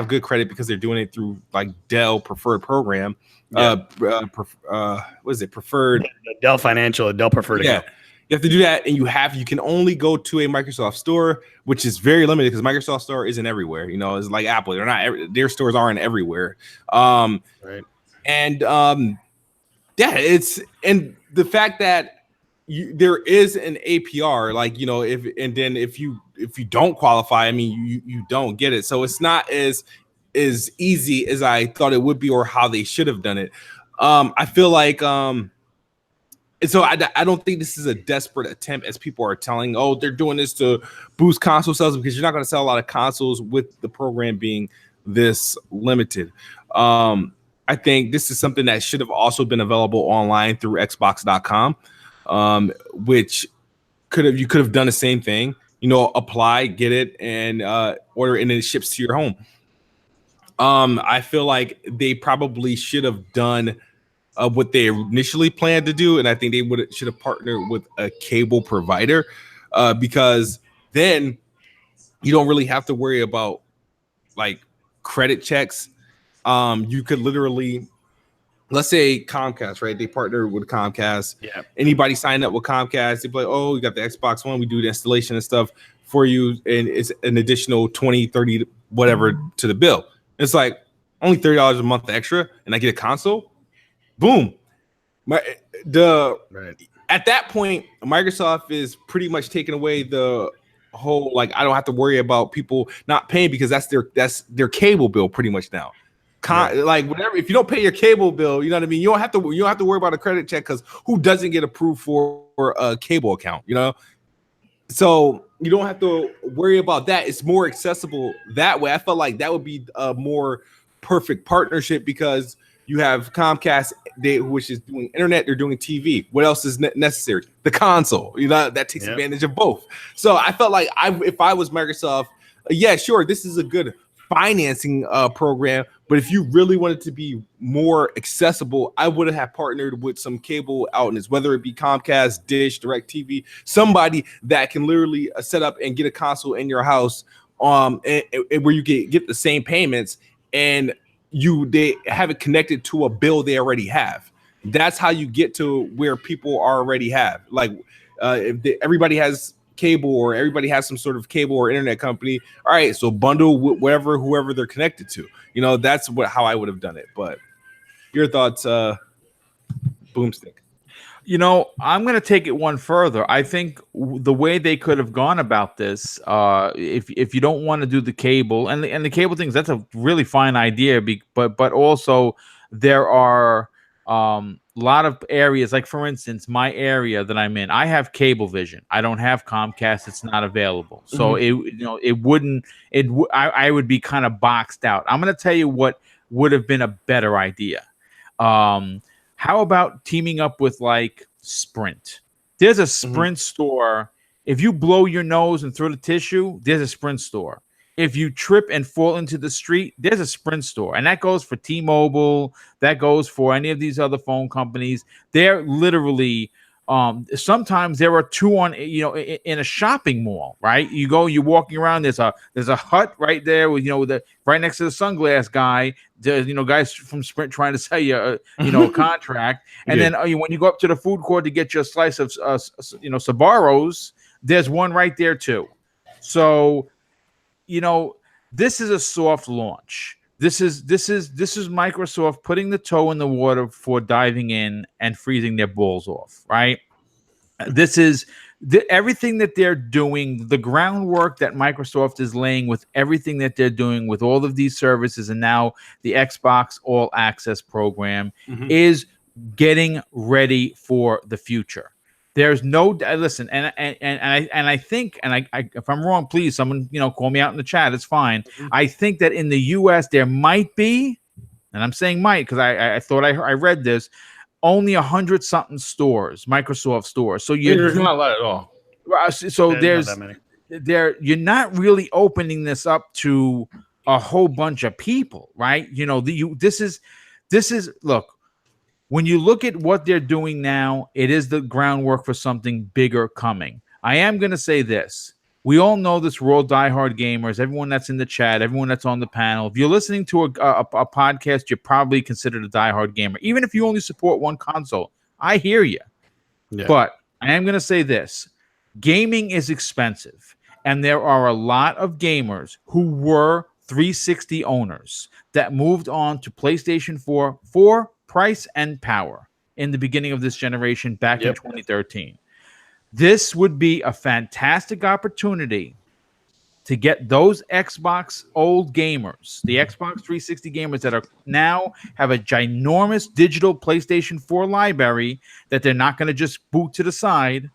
good credit because they're doing it through like Dell preferred program. Yeah. What is it? Preferred The Dell Financial, Dell Preferred account. You have to do that, and you can only go to a Microsoft store, which is very limited because Microsoft store isn't everywhere. It's like Apple; they're not their stores aren't everywhere. Right. And and the fact that there is an APR, like if you don't qualify, I mean you don't get it. So it's not as easy as I thought it would be, or how they should have done it. I feel like and so I don't think this is a desperate attempt, as people are telling. Oh, they're doing this to boost console sales, because you're not going to sell a lot of consoles with the program being this limited. I think this is something that should have also been available online through Xbox.com, which you could have done the same thing. Apply, get it, and order, and it ships to your home. I feel like they probably should have done what they initially planned to do, and I think they should have partnered with a cable provider, because then you don't really have to worry about like credit checks. You could literally, let's say Comcast, right? They partner with Comcast. Yeah. Anybody sign up with Comcast, they be like, oh, you got the Xbox One, we do the installation and stuff for you, and it's an additional 20, 30, whatever to the bill. It's like only $30 a month extra, and I get a console. Boom. At that point, Microsoft is pretty much taking away the whole, like, I don't have to worry about people not paying, because that's their cable bill pretty much now. Like, whatever, if you don't pay your cable bill, you know what I mean? You don't have to worry about a credit check, because who doesn't get approved for a cable account, So you don't have to worry about that. It's more accessible that way. I felt like that would be a more perfect partnership, because you have Comcast, which is doing internet, they're doing TV. What else is necessary? The console. That takes advantage of both. So I felt like if I was Microsoft, yeah, sure, this is a good financing program, but if you really wanted to be more accessible, I would have partnered with some cable outlets, whether it be Comcast, Dish, DirecTV, somebody that can literally set up and get a console in your house, and where you get the same payments, and they have it connected to a bill they already have. That's how you get to where people already have. Like, if everybody has cable, or everybody has some sort of cable or internet company. All right, so bundle whatever whoever they're connected to. You know, that's how I would have done it. But your thoughts, Boomstick? You know, I'm going to take it one further. I think the way they could have gone about this, if you don't want to do the cable and the cable things, that's a really fine idea. But also there are a lot of areas, like for instance, my area that I'm in, I have Cablevision. I don't have Comcast; it's not available. So I would be kind of boxed out. I'm going to tell you what would have been a better idea. How about teaming up with like Sprint? There's a Sprint store. If you blow your nose and throw the tissue, there's a Sprint store. If you trip and fall into the street, there's a Sprint store. And that goes for T-Mobile. That goes for any of these other phone companies. They're literally sometimes there are two on, in a shopping mall, right? You're walking around. There's a hut right there with, right next to the sunglass guy. There's, guys from Sprint trying to sell you, a contract. And then when you go up to the food court to get your slice of, Sbarros, there's one right there too. So, this is a soft launch. This is Microsoft putting the toe in the water for diving in and freezing their balls off, right? This is everything that they're doing, the groundwork that Microsoft is laying with everything that they're doing with all of these services, and now the Xbox All Access program is getting ready for the future. There's no listen, and I think, if I'm wrong, please someone call me out in the chat. It's fine. I think that in the U.S. there might be, and I'm saying might because I thought I read this, only 100-something stores, Microsoft stores. So there's not a lot at all. So there's not that many. You're not really opening this up to a whole bunch of people, right? This is look. When you look at what they're doing now, it is the groundwork for something bigger coming. I am going to say this. We all know this. We're all diehard gamers. Everyone that's in the chat, everyone that's on the panel. If you're listening to a podcast, you're probably considered a diehard gamer. Even if you only support one console, I hear you. Yeah. But I am going to say this. Gaming is expensive. And there are a lot of gamers who were 360 owners that moved on to PlayStation 4 for price and power in the beginning of this generation back in 2013. This would be a fantastic opportunity to get those Xbox old gamers, the Xbox 360 gamers that are now have a ginormous digital PlayStation 4 library that they're not going to just boot to the side,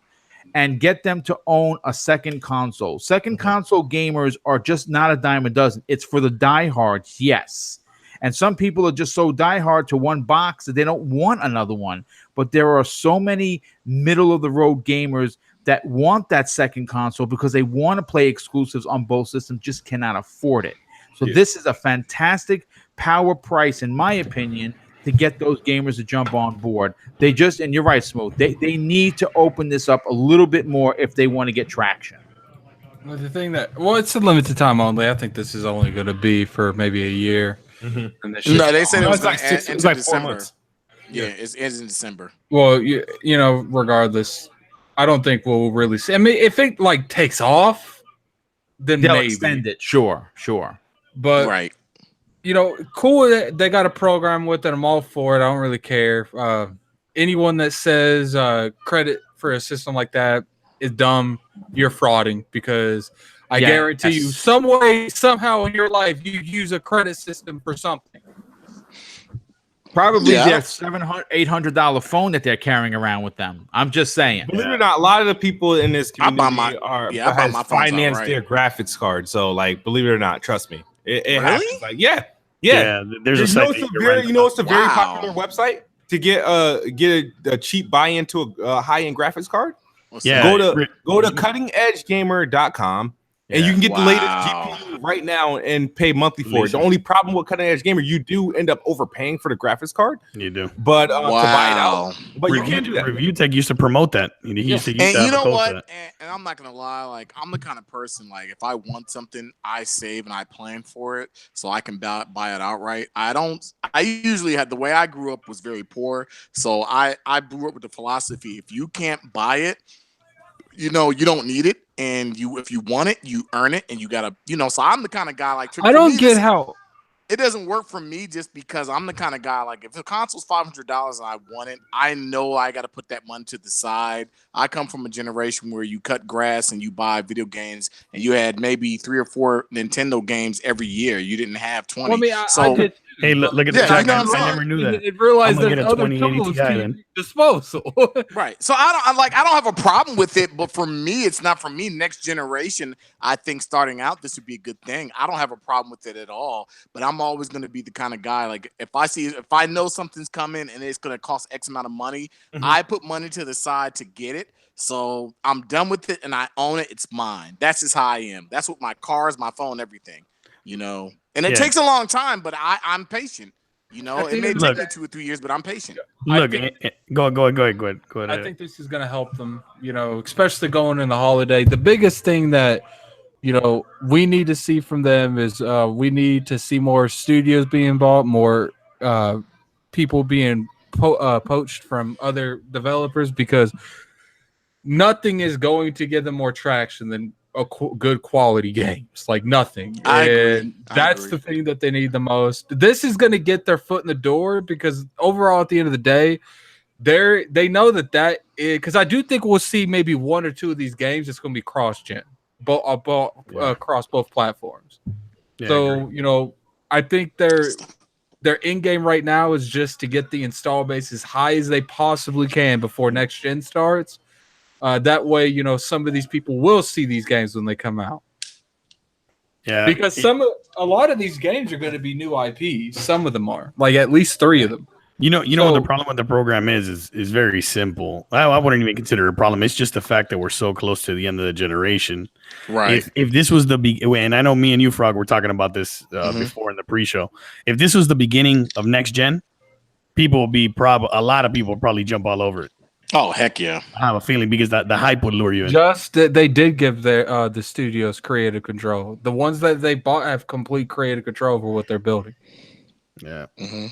and get them to own a second console. Second console gamers are just not a dime a dozen. It's for the diehards, yes. And some people are just so diehard to one box that they don't want another one. But there are so many middle-of-the-road gamers that want that second console because they want to play exclusives on both systems, just cannot afford it. So this is a fantastic power price, in my opinion, to get those gamers to jump on board. They just, and you're right, Smooth, they need to open this up a little bit more if they want to get traction. Well, it's a limited time only. I think this is only going to be for maybe a year. No, they said it was like December. 4 months. Yeah, it ends in December. Well, regardless, I don't think we'll really see. I mean, if it takes off, then they'll maybe extend it. Sure. But right, cool. They got a program with it. I'm all for it. I don't really care. Anyone that says credit for a system like that is dumb. You're frauding, because I guarantee you, some way, somehow in your life, you use a credit system for something. Probably their $700, $800 phone that they're carrying around with them. I'm just saying. Believe it or not, a lot of the people in this community I buy my finance their graphics card. So, believe it or not, trust me, it happens. There's a site. It's a very popular website to get a cheap buy-in to a high-end graphics card. Go to cuttingedgegamer.com. And you can get the latest GPU right now and pay monthly for it. The only problem with Cutting Edge Gamer, you do end up overpaying for the graphics card. You do. But to buy it out. But you can't do that. Review Tech used to promote that. He used to use and you know what? And I'm not going to lie. I'm the kind of person, if I want something, I save and I plan for it so I can buy it outright. I usually had, the way I grew up was very poor. So I grew up with the philosophy, if you can't buy it, you don't need it, and if you want it, you earn it, and you gotta, So I'm the kind of guy like I don't get how. It doesn't work for me just because I'm the kind of guy like if the console's $500 and I want it, I know I got to put that money to the side. I come from a generation where you cut grass and you buy video games, and you had maybe 3 or 4 Nintendo games every year. You didn't have 20. Well, I mean, I did. Hey, look at the Yeah, chat. you know what I'm I never knew that. It realized I'm gonna there's get a other 2080 tools Ti to then. your disposal. Right. So I don't have a problem with it, but for me, it's not for me. Next generation, I think starting out, this would be a good thing. I don't have a problem with it at all, but I'm always going to be the kind of guy, like if I know something's coming and it's going to cost X amount of money, I put money to the side to get it. So I'm done with it and I own it. It's mine. That's just how I am. That's what my cars, my phone, everything, and it takes a long time, but I'm patient. It may take me 2 or 3 years, but I'm patient. Look, go ahead. I think this is going to help them, especially going in the holiday. The biggest thing that, we need to see from them is we need to see more studios being bought, more people being poached from other developers, because nothing is going to give them more traction than good quality games, like nothing. I agree. That's the thing that they need the most. This is going to get their foot in the door, because overall, at the end of the day, they know that because I do think we'll see maybe 1 or 2 of these games. It's going to be cross-gen, across both platforms. Yeah, so I think their end game right now is just to get the install base as high as they possibly can before next gen starts. That way, some of these people will see these games when they come out. Yeah, because a lot of these games are going to be new IPs. Some of them are, like at least 3 of them. You know what the problem with the program is very simple. I wouldn't even consider it a problem. It's just the fact that we're so close to the end of the generation. Right. If this was and I know me and you, Frog, were talking about this before in the pre-show. If this was the beginning of next gen, a lot of people would probably jump all over it. Oh, heck yeah. I have a feeling because the hype would lure you in. Just that they did give the studios creative control. The ones that they bought have complete creative control over what they're building. Yeah. Mm-hmm.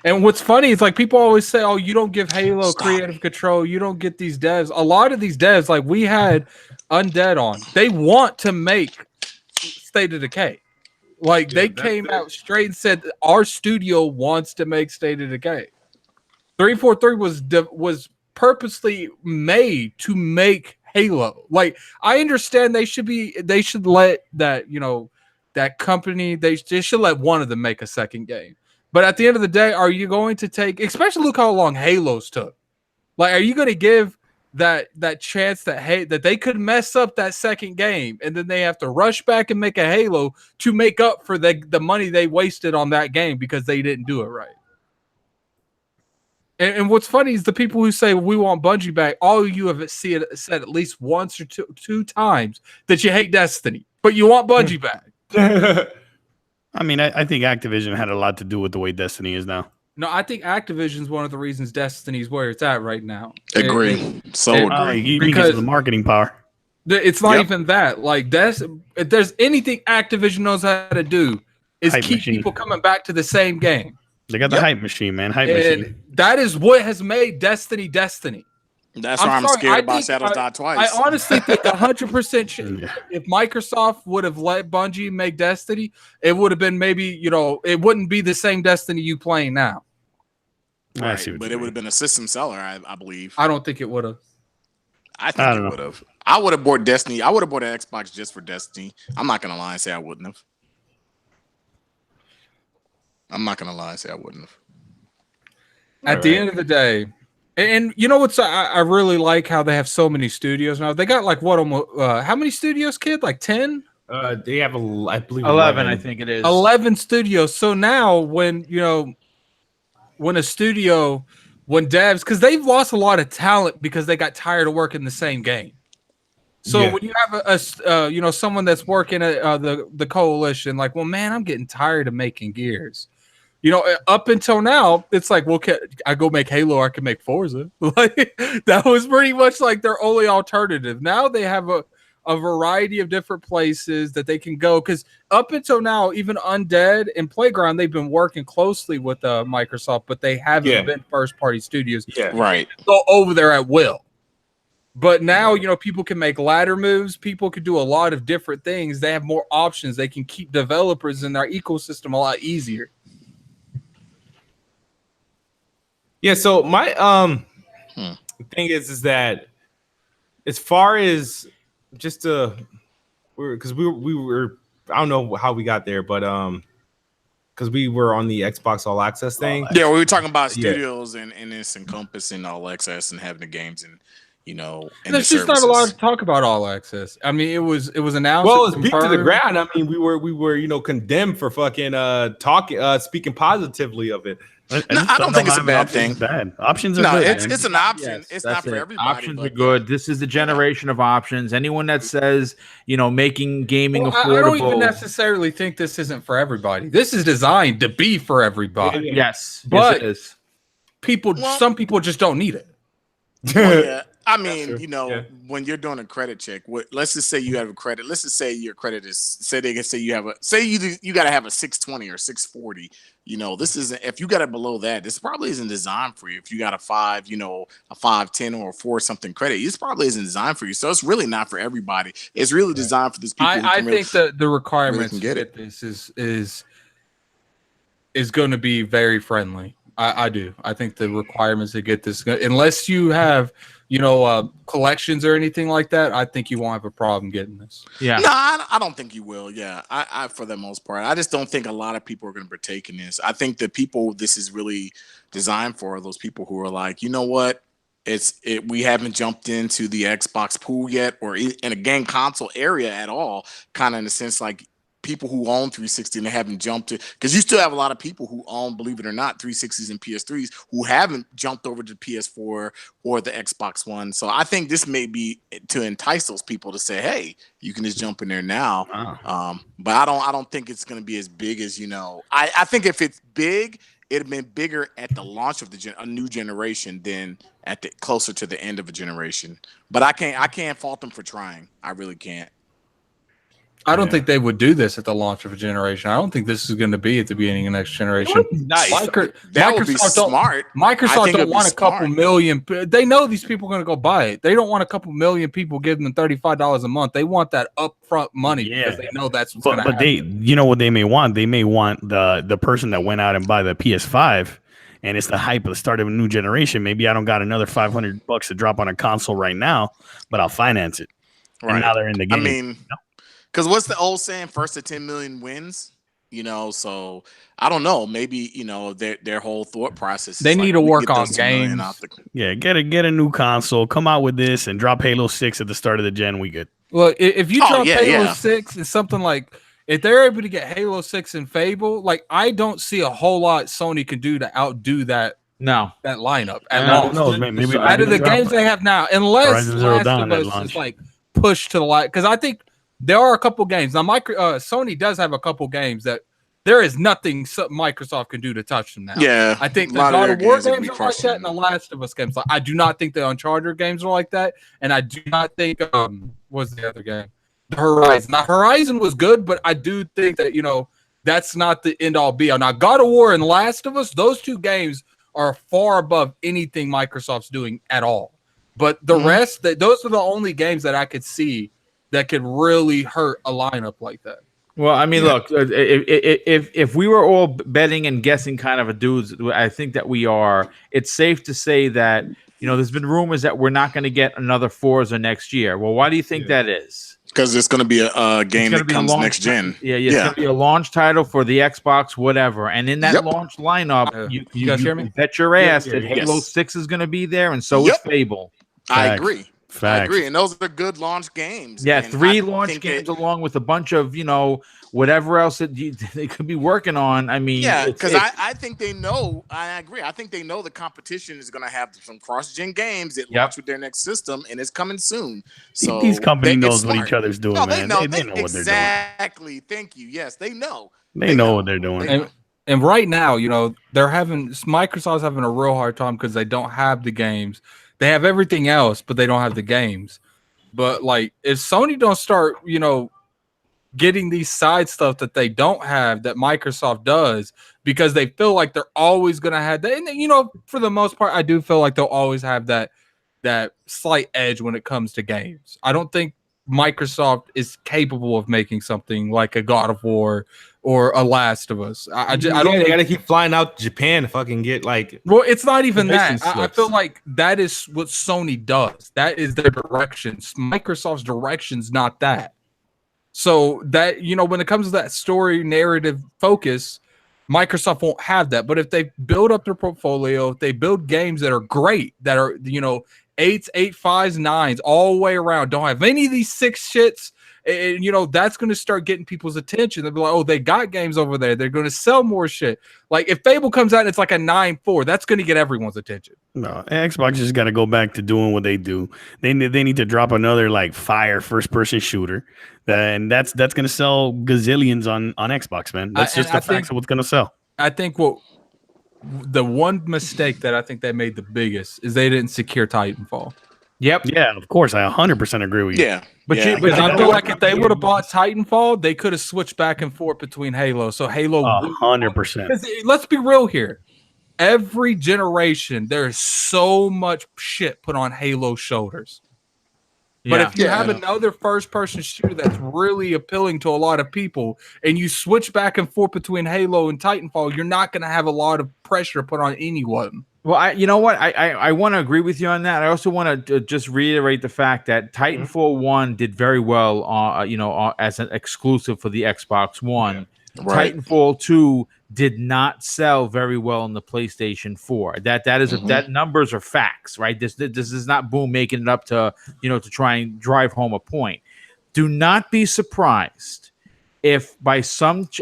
And what's funny is, like, people always say, oh, you don't give Halo creative control. You don't get these devs. A lot of these devs, like we had Undead on, they want to make State of Decay. Like, they came out straight and said, our studio wants to make State of Decay. 343 was purposely made to make Halo. Like, I understand they should let that, that company, they should let one of them make a second game. But at the end of the day, are you going to take, especially look how long Halos took. Like, are you going to give that chance that they could mess up that second game, and then they have to rush back and make a Halo to make up for the money they wasted on that game because they didn't do it right? And what's funny is the people who say we want Bungie back, all of you have said at least once or two times that you hate Destiny, but you want Bungie back. I mean, I think Activision had a lot to do with the way Destiny is now. No, I think Activision's one of the reasons Destiny's where it's at right now. Agree. Agree. Because of the marketing power. It's not even that. Like, if there's anything Activision knows how to do, is keep people coming back to the same game. They got the hype machine, man. Machine. That is what has made Destiny Destiny. That's why I'm scared about Shadows Die Twice. I honestly think 100% if Microsoft would have let Bungie make Destiny, it would have been maybe, it wouldn't be the same Destiny you playing now. Right, but it would have been a system seller, I believe. I don't think it would have. I think it would have. I would have bought Destiny. I would have bought an Xbox just for Destiny. I'm not going to lie and say I wouldn't have. At the end of the day, and you know what's I really like how they have so many studios now. They got like how many studios, kid? Like 10? They have I believe 11. I think it is 11 studios. So now when devs, because they've lost a lot of talent because they got tired of working the same game. So when you have someone that's working at the coalition, like, well, man, I'm getting tired of making Gears. Up until now, it's like, well, I go make Halo, I can make Forza. Like, that was pretty much like their only alternative. Now they have a variety of different places that they can go. Because up until now, even Undead and Playground, they've been working closely with Microsoft, but they haven't been first-party studios. Yeah, right. Go over there at will. But now, people can make ladder moves. People can do a lot of different things. They have more options. They can keep developers in their ecosystem a lot easier. Yeah. So my thing is that as far as just because we were I don't know how we got there, but because we were on the Xbox All Access thing. Yeah, we were talking about studios and it's encompassing all access and having the games and and there's just not a lot to talk about all access. I mean, it was announced. Well, it's beat to the ground. I mean, we were condemned for fucking speaking positively of it. No, I don't think it's a bad thing. Bad options are good. It's an option. Yes, it's not for everybody. Options are good. This is the generation of options. Anyone that says making gaming affordable. I don't even necessarily think this isn't for everybody. This is designed to be for everybody. Yes, but it is. Some people just don't need it. Well, yeah. I mean, when you're doing a credit check, let's just say you have a credit. Let's just say your credit is. Say they can say you have you got to have a 620 or 640. This isn't. If you got it below that, this probably isn't designed for you. If you got a 5, a 510 or a 4 something credit, this probably isn't designed for you. So it's really not for everybody. It's really designed for these people. I think the requirements really to get this is going to be very friendly. I do. I think the requirements to get this, unless you have collections or anything like that, I think you won't have a problem getting this. Yeah. No, I don't think you will. Yeah, I for the most part, I just don't think a lot of people are going to partake in this. I think the people this is really designed for are those people who are like, you know what, we haven't jumped into the Xbox pool yet, or in a game console area at all. Kind of in the sense like people who own 360 and they haven't jumped to, because you still have a lot of people who own, believe it or not, 360s and PS3s who haven't jumped over to PS4 or the Xbox One. So I think this may be to entice those people to say, hey, you can just jump in there now. Wow. But I don't think it's going to be as big as I think if it's big, it'd have been bigger at the launch of a new generation than at the closer to the end of a generation. But I can't fault them for trying. I really can't. I don't think they would do this at the launch of a generation. I don't think this is going to be at the beginning of next generation. Nice. That would be smart. Microsoft don't want a couple million. They know these people are going to go buy it. They don't want a couple million people giving them $35 a month. They want that upfront money because they know that's what's going to happen. But what they may want? They may want the person that went out and buy the PS5, and it's the hype of the start of a new generation. Maybe I don't got another $500 to drop on a console right now, but I'll finance it. Right. And now they're in the game. I mean, because what's the old saying? First to 10 million wins. So I don't know. Maybe their whole thought process. They need to work on games. Yeah, get a new console. Come out with this and drop Halo 6 at the start of the gen. We good. Well, if you drop Halo 6 and something like, if they're able to get Halo 6 and Fable, like I don't see a whole lot Sony can do to outdo that. No, that lineup. Maybe out of the games they have now, unless Last of Us is like pushed to the light, because I think. There are a couple games now. Sony does have a couple games that there is nothing Microsoft can do to touch them now. Yeah, I think the God of War games are like that, and the Last of Us games. Like, I do not think the Uncharted games are like that, and I do not think what's the other game? The Horizon. Now Horizon was good, but I do think that that's not the end all be all. Now God of War and Last of Us, those two games are far above anything Microsoft's doing at all. But the rest, those are the only games that I could see that could really hurt a lineup like that. Well, I mean, look, if we were all betting and guessing kind of a dudes, I think that we are. It's safe to say that, there's been rumors that we're not going to get another Forza next year. Well, why do you think that is? Because it's going to be a game that comes next gen. It's going to be a launch title for the Xbox, whatever. And in that launch lineup, you bet your ass that Halo 6 is going to be there, and so is Fable. I agree. Facts. I agree, and those are good launch games. Yeah, and 3 launch games along with a bunch of whatever else that they could be working on. I mean, because I think they know. I agree. I think they know the competition is going to have some cross-gen games that launch with their next system, and it's coming soon. So these companies knows what each other's doing. They man. know, they know what they're doing. Exactly. Thank you. Yes, they know. They know what they're doing. And right now, Microsoft's having a real hard time because they don't have the games. They have everything else, but they don't have the games. But like, if Sony don't start, getting these side stuff that they don't have that Microsoft does, because they feel like they're always going to have that. And for the most part, I do feel like they'll always have that that slight edge when it comes to games. I don't think Microsoft is capable of making something like a God of War or a Last of Us. I don't. They gotta keep flying out to Japan to fucking get like. Well, it's not even that. permission I feel slips. like that is what Sony does. That is their directions. Microsoft's direction's not that. So that, when it comes to that story narrative focus, Microsoft won't have that. But if they build up their portfolio, if they build games that are great, that are, 8s, 8.5s, 9s, all the way around, don't have any of these 6 shits, and that's going to start getting people's attention. They'll be like, oh, they got games over there. They're going to sell more shit. Like if Fable comes out and it's like a 9.4, that's going to get everyone's attention. No, Xbox just got to go back to doing what they do. They need to drop another like fire first person shooter, and that's going to sell gazillions on Xbox, man. That's just the facts of what's going to sell. I think the one mistake that I think they made the biggest is they didn't secure Titanfall. Yep. Yeah, of course, I 100% agree with you. Yeah. But yeah. Because I feel like if they would have bought Titanfall, they could have switched back and forth between Halo. So Halo, 100%. Let's be real here. Every generation, there's so much shit put on Halo's shoulders. But if you have another first-person shooter that's really appealing to a lot of people, and you switch back and forth between Halo and Titanfall, you're not going to have a lot of pressure put on anyone. Well, you know what? I want to agree with you on that. I also want to just reiterate the fact that Titanfall 1 did very well, as an exclusive for the Xbox One. Right. Titanfall 2 did not sell very well on the PlayStation 4. That numbers are facts, right? This is not Boom making it up to try and drive home a point. Do not be surprised if by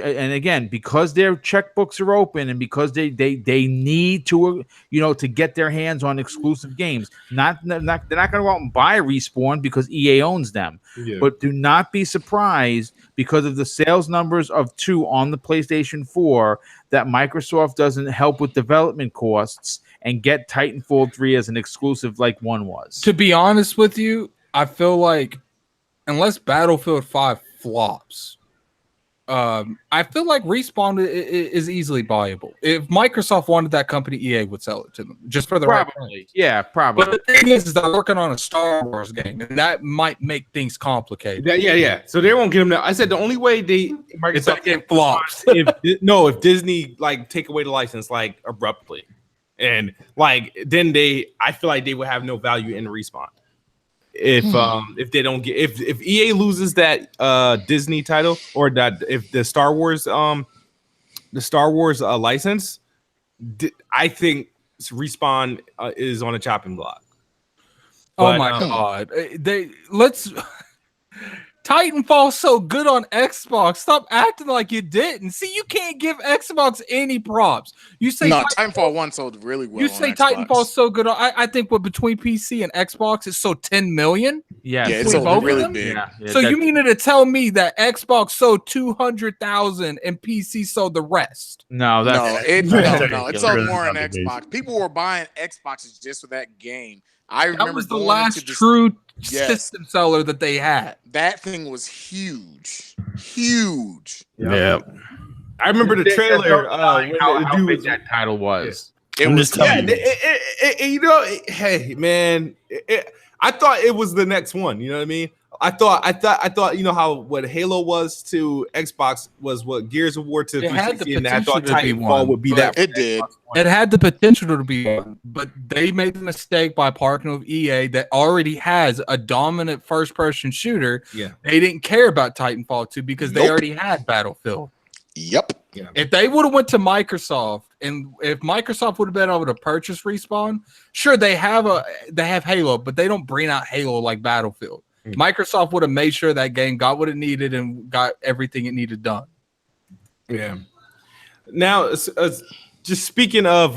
and again, because their checkbooks are open and because they need to to get their hands on exclusive games, they're not going to go out and buy Respawn because EA owns them. Yeah. But do not be surprised because of the sales numbers of 2 on the PlayStation 4 that Microsoft doesn't help with development costs and get Titanfall 3 as an exclusive like 1 was. To be honest with you, I feel like unless Battlefield 5 flops, I feel like Respawn is easily buyable. If Microsoft wanted that company, EA would sell it to them just for the right price. Yeah, probably. But the thing is they're working on a Star Wars game, and that might make things complicated. Yeah. So they won't get them now. I said the only way If that game flops, if Disney like take away the license like abruptly, and like then I feel like they would have no value in Respawn. If they don't get if EA loses that Disney title or that if the Star Wars license, I think Respawn is on a chopping block. Oh my god! Titanfall's so good on Xbox. Stop acting like you didn't. See, you can't give Xbox any props. You say Titanfall 1 sold really well. You say Titanfall's so good. I think between PC and Xbox, it's sold 10 million. Yeah, it's sold really big. Yeah, so you mean to tell me that Xbox sold 200,000 and PC sold the rest? No, it sold more on Xbox. People were buying Xboxes just for that game. I remember that was the last true system seller that they had. That thing was huge. Yeah. I remember the trailer. How big that title was. It was. Hey man, I thought it was the next one. You know what I mean? I thought how what Halo was to Xbox was what Gears of War to 360, and I thought Titanfall would be that. It did. It had the potential to be one, but they made the mistake by partnering with EA that already has a dominant first-person shooter. Yeah, they didn't care about Titanfall 2 because they already had Battlefield. Yep. Yeah. If they would have went to Microsoft, and if Microsoft would have been able to purchase Respawn, sure they have Halo, but they don't bring out Halo like Battlefield. Microsoft would have made sure that game got what it needed and got everything it needed done. Yeah. Now, just speaking of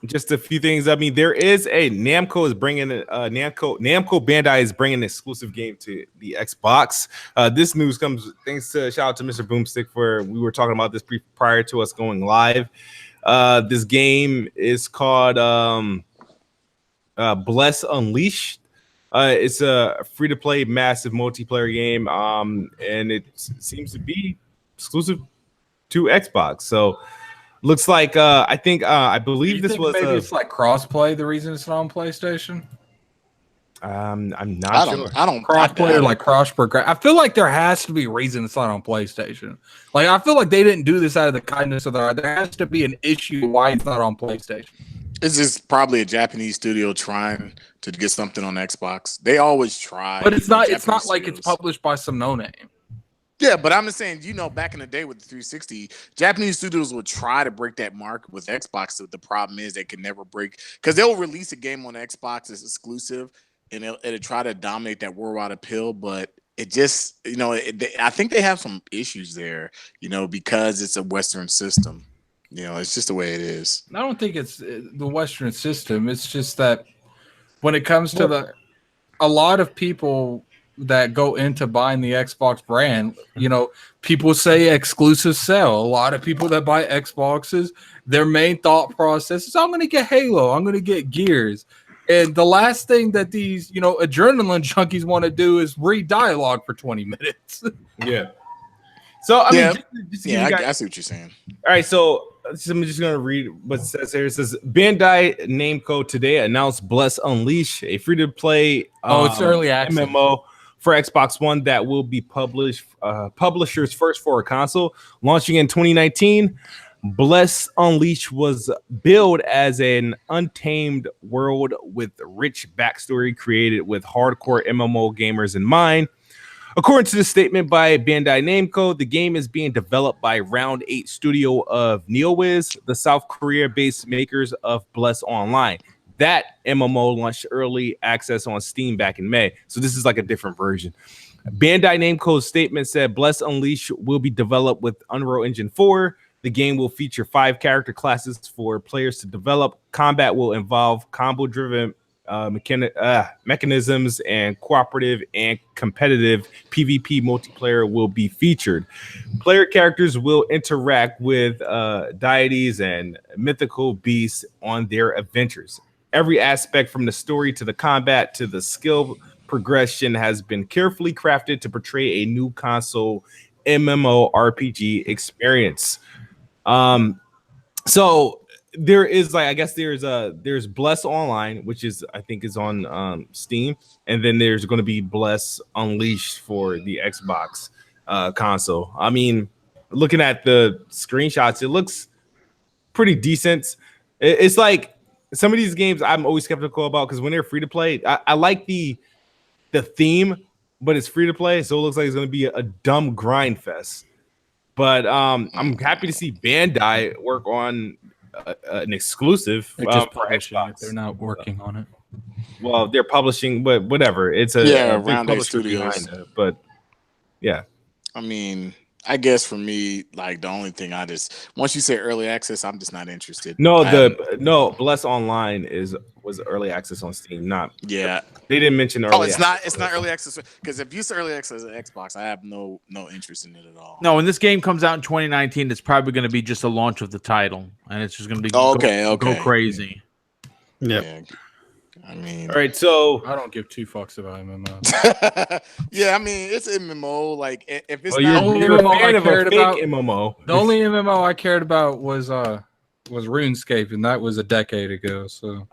just a few things. I mean, there is Namco is bringing Namco Bandai is bringing an exclusive game to the Xbox. This news comes thanks to shout out to Mr. Boomstick we were talking about this prior to us going live. This game is called Bless Unleashed. It's a free-to-play massive multiplayer game, and it seems to be exclusive to Xbox. So looks like I believe this was maybe it's like cross-play. The reason it's not on PlayStation. I'm not I sure. don't. I don't. Crossplay, like cross progress. I feel like there has to be a reason it's not on PlayStation. Like I feel like they didn't do this out of the kindness of their heart. There has to be an issue why it's not on PlayStation. It's just probably a Japanese studio trying to get something on Xbox. They always try, But it's not. It's Japanese not like it's studios. published by some no name. Yeah, but I'm just saying, back in the day with the 360, Japanese studios would try to break that market with Xbox. So the problem is they can never break because they'll release a game on Xbox as exclusive and it'll try to dominate that worldwide appeal. But it just, I think they have some issues there, because it's a Western system. It's just the way it is. I don't think it's the Western system. It's just that when it comes to a lot of people that go into buying the Xbox brand, people say exclusive sell. A lot of people that buy Xboxes, their main thought process is, I'm going to get Halo, I'm going to get Gears. And the last thing that these, adrenaline junkies want to do is read dialogue for 20 minutes. Yeah. So, I mean, just to give you guys, I see what you're saying. All right, so I'm just going to read what it says here. It says, Bandai Namco today announced Bless Unleash, a free-to-play it's early access MMO for Xbox One that will be publisher's first for a console. Launching in 2019, Bless Unleash was billed as an untamed world with rich backstory created with hardcore MMO gamers in mind. According to the statement by Bandai Namco, the game is being developed by Round 8 studio of NeoWiz, the South Korea-based makers of Bless Online. That MMO launched early access on Steam back in May. So this is like a different version. Bandai Namco's statement said Bless Unleash will be developed with Unreal Engine 4. The game will feature 5 character classes for players to develop. Combat will involve combo-driven mechanisms, and cooperative and competitive PvP multiplayer will be featured. Player characters will interact with deities and mythical beasts on their adventures. Every aspect from the story to the combat to the skill progression has been carefully crafted to portray a new console MMORPG experience. So there is there's Bless Online, which is I think is on Steam, and then there's going to be Bless Unleashed for the Xbox console. I mean, looking at the screenshots, it looks pretty decent. It's like some of these games I'm always skeptical about because when they're free to play, I like the theme, but it's free to play, so it looks like it's going to be a dumb grind fest. But I'm happy to see Bandai work on an exclusive for Xbox. They're not working on it. Well, they're publishing, but whatever. It's a Round 8 publisher studios. behind it, but yeah. I mean, I guess for me, like the only thing once you say early access, I'm just not interested. No, Bless Online was early access on Steam. They didn't mention early. It's not early access because if you say early access on Xbox, I have no interest in it at all. No, when this game comes out in 2019, it's probably going to be just a launch of the title, and it's just going to be go crazy. Yeah. I mean, all right. So I don't give 2 fucks about MMO. yeah, I mean it's MMO. Like if it's you're a fan of a fake MMO. The only MMO I cared about was RuneScape, and that was a decade ago. So,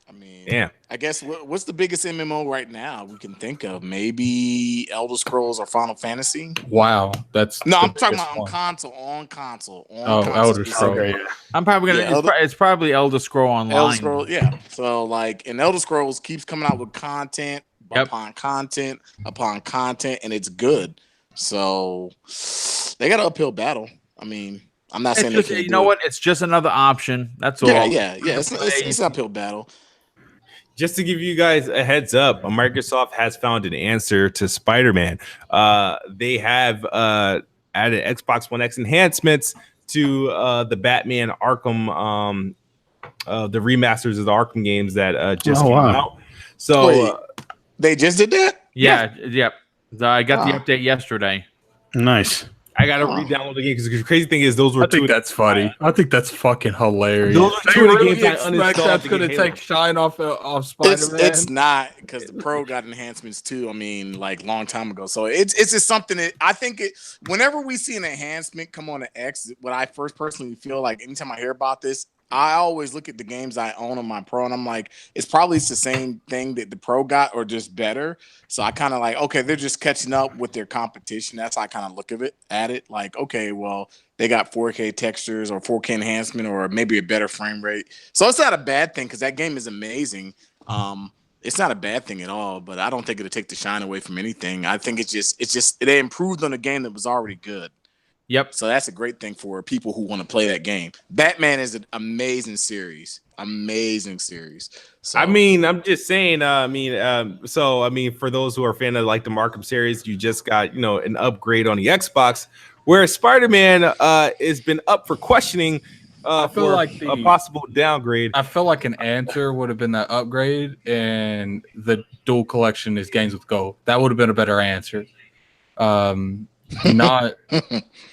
I mean, yeah. I guess what's the biggest MMO right now we can think of? Maybe Elder Scrolls or Final Fantasy. Wow, that's I'm talking about on console. Elder Scrolls. Okay. I'm probably gonna. It's probably Elder Scroll Online. Elder Scrolls, yeah. So and Elder Scrolls keeps coming out with content upon content upon content, and it's good. So they got an uphill battle. I mean, I'm not saying you know what? It's just another option. That's all. Yeah. It's an uphill battle. Just to give you guys a heads up, Microsoft has found an answer to Spider-Man. They have added Xbox One X enhancements to the Batman Arkham, the remasters of the Arkham games that just came out. So wait, they just did that? Yeah. I got the update yesterday. Nice. I gotta re-download the game because the crazy thing is those were two. That's funny. I think that's fucking hilarious. Those are two of the games I uninstalled. That's going to take shine off Spider-Man. It's not because the Pro got enhancements too. I mean, like long time ago. So it's just something that I think whenever we see an enhancement come on to X, what I first personally feel like anytime I hear about this, I always look at the games I own on my Pro, and I'm like, it's probably the same thing that the Pro got, or just better. So I kind of like, okay, they're just catching up with their competition. That's how I kind of look at it. Like, okay, well, they got 4K textures or 4K enhancement, or maybe a better frame rate. So it's not a bad thing because that game is amazing. It's not a bad thing at all, but I don't think it'll take the shine away from anything. I think it's just they improved on a game that was already good. Yep. So that's a great thing for people who want to play that game. Batman is an amazing series. So I mean, I'm just saying. For those who are fan of like the Arkham series, you just got an upgrade on the Xbox, where Spider-Man has been up for questioning. I feel for like a possible downgrade. I feel like an answer would have been that upgrade, and the dual collection is games with gold. That would have been a better answer. Not.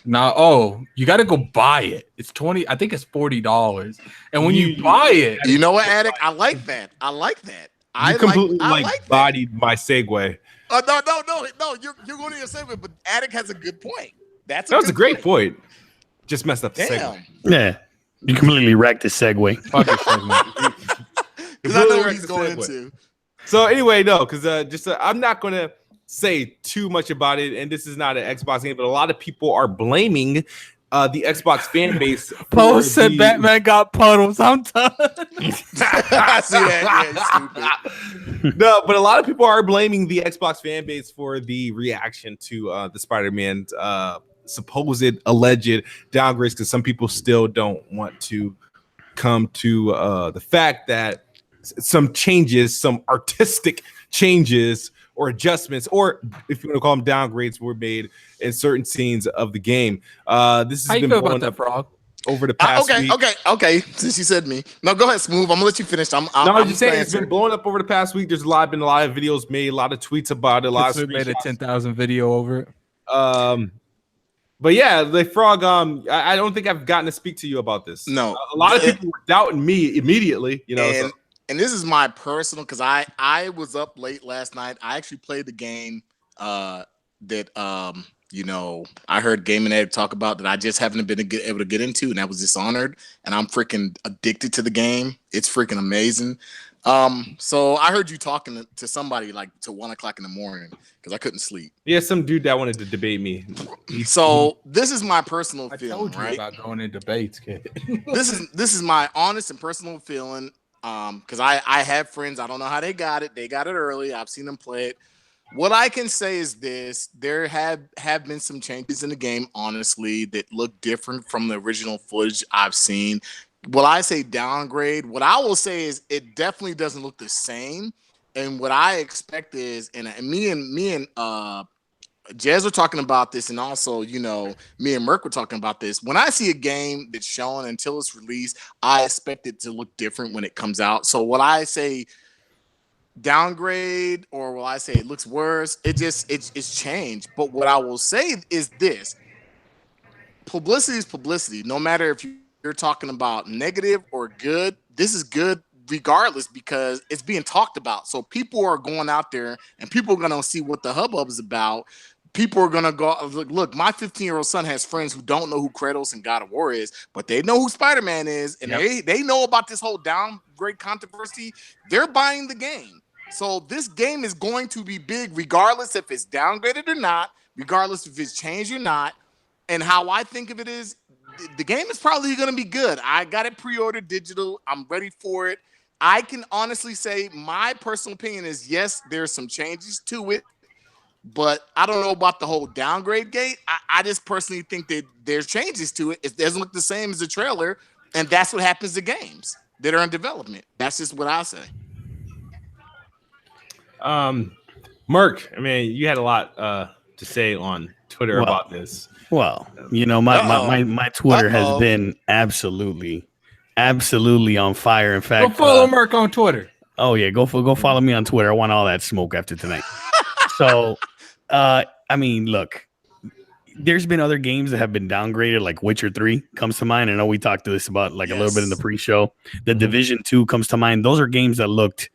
Oh, you got to go buy it. It's I think it's $40, and when you buy it, you know what, Addict? I like that. You completely bodied my segue. No. You're going to your segue, but Addict has a good point. That was a great point. Just messed up the segue. Yeah. You completely wrecked the segue. Because I know what he's going into. So anyway, no, because I'm not going to say too much about it, and this is not an Xbox game, but a lot of people are blaming the Xbox fan base. Poe said Batman got puddles. I'm done. I see that. Yeah, stupid. No, but a lot of people are blaming the Xbox fan base for the reaction to the Spider-Man supposed alleged downgrades, because some people still don't want to come to the fact that some changes, some artistic changes or adjustments, or if you want to call them downgrades, were made in certain scenes of the game. This has been blowing up Frog? over the past week. Okay. Since you said me, no, go ahead, Smooth. I'm gonna let you finish. I'm just saying it's been blowing up over the past week. There's been a lot of videos made, a lot of tweets about it, a lot of made a 10,000 video over it. But yeah, the Frog. I don't think I've gotten to speak to you about this. No, a lot of people were doubting me immediately. And this is my personal, because I was up late last night. I actually played the game that I heard Gaming Ed talk about that I just haven't been able to get into, and that was Dishonored. And I'm freaking addicted to the game. It's freaking amazing. So I heard you talking to somebody like to 1 o'clock in the morning because I couldn't sleep. Yeah, some dude that wanted to debate me. So this is my personal feeling. I told you about going in debates, kid. This is my honest and personal feeling. Because I have friends. I don't know how they got it. They got it early. I've seen them play it. What I can say is this: there have been some changes in the game, honestly, that look different from the original footage I've seen. Will I say downgrade? What I will say is it definitely doesn't look the same. And what I expect is, and me and Jez were talking about this, and also, me and Merc were talking about this. When I see a game that's shown until it's released, I expect it to look different when it comes out. So will I say downgrade, or will I say it looks worse? It's changed. But what I will say is this: publicity is publicity. No matter if you're talking about negative or good, this is good regardless, because it's being talked about. So people are going out there and people are going to see what the hubbub is about. People are going to go, look, my 15-year-old son has friends who don't know who Kratos and God of War is, but they know who Spider-Man is, and they know about this whole downgrade controversy. They're buying the game. So this game is going to be big regardless if it's downgraded or not, regardless if it's changed or not. And how I think of it is, the game is probably going to be good. I got it pre-ordered digital. I'm ready for it. I can honestly say my personal opinion is, yes, there's some changes to it, but I don't know about the whole downgrade gate. I just personally think that there's changes to it. It doesn't look the same as the trailer, and that's what happens to games that are in development. That's just what I say. Merc, I mean, you had a lot to say on Twitter about this. Well, my Twitter has been absolutely on fire. In fact, go follow Merc on Twitter. Oh yeah, go follow me on Twitter. I want all that smoke after tonight. So, I mean, look, there's been other games that have been downgraded, like Witcher 3 comes to mind. I know we talked to this about a little bit in the pre-show. The Division 2 comes to mind. Those are games that looked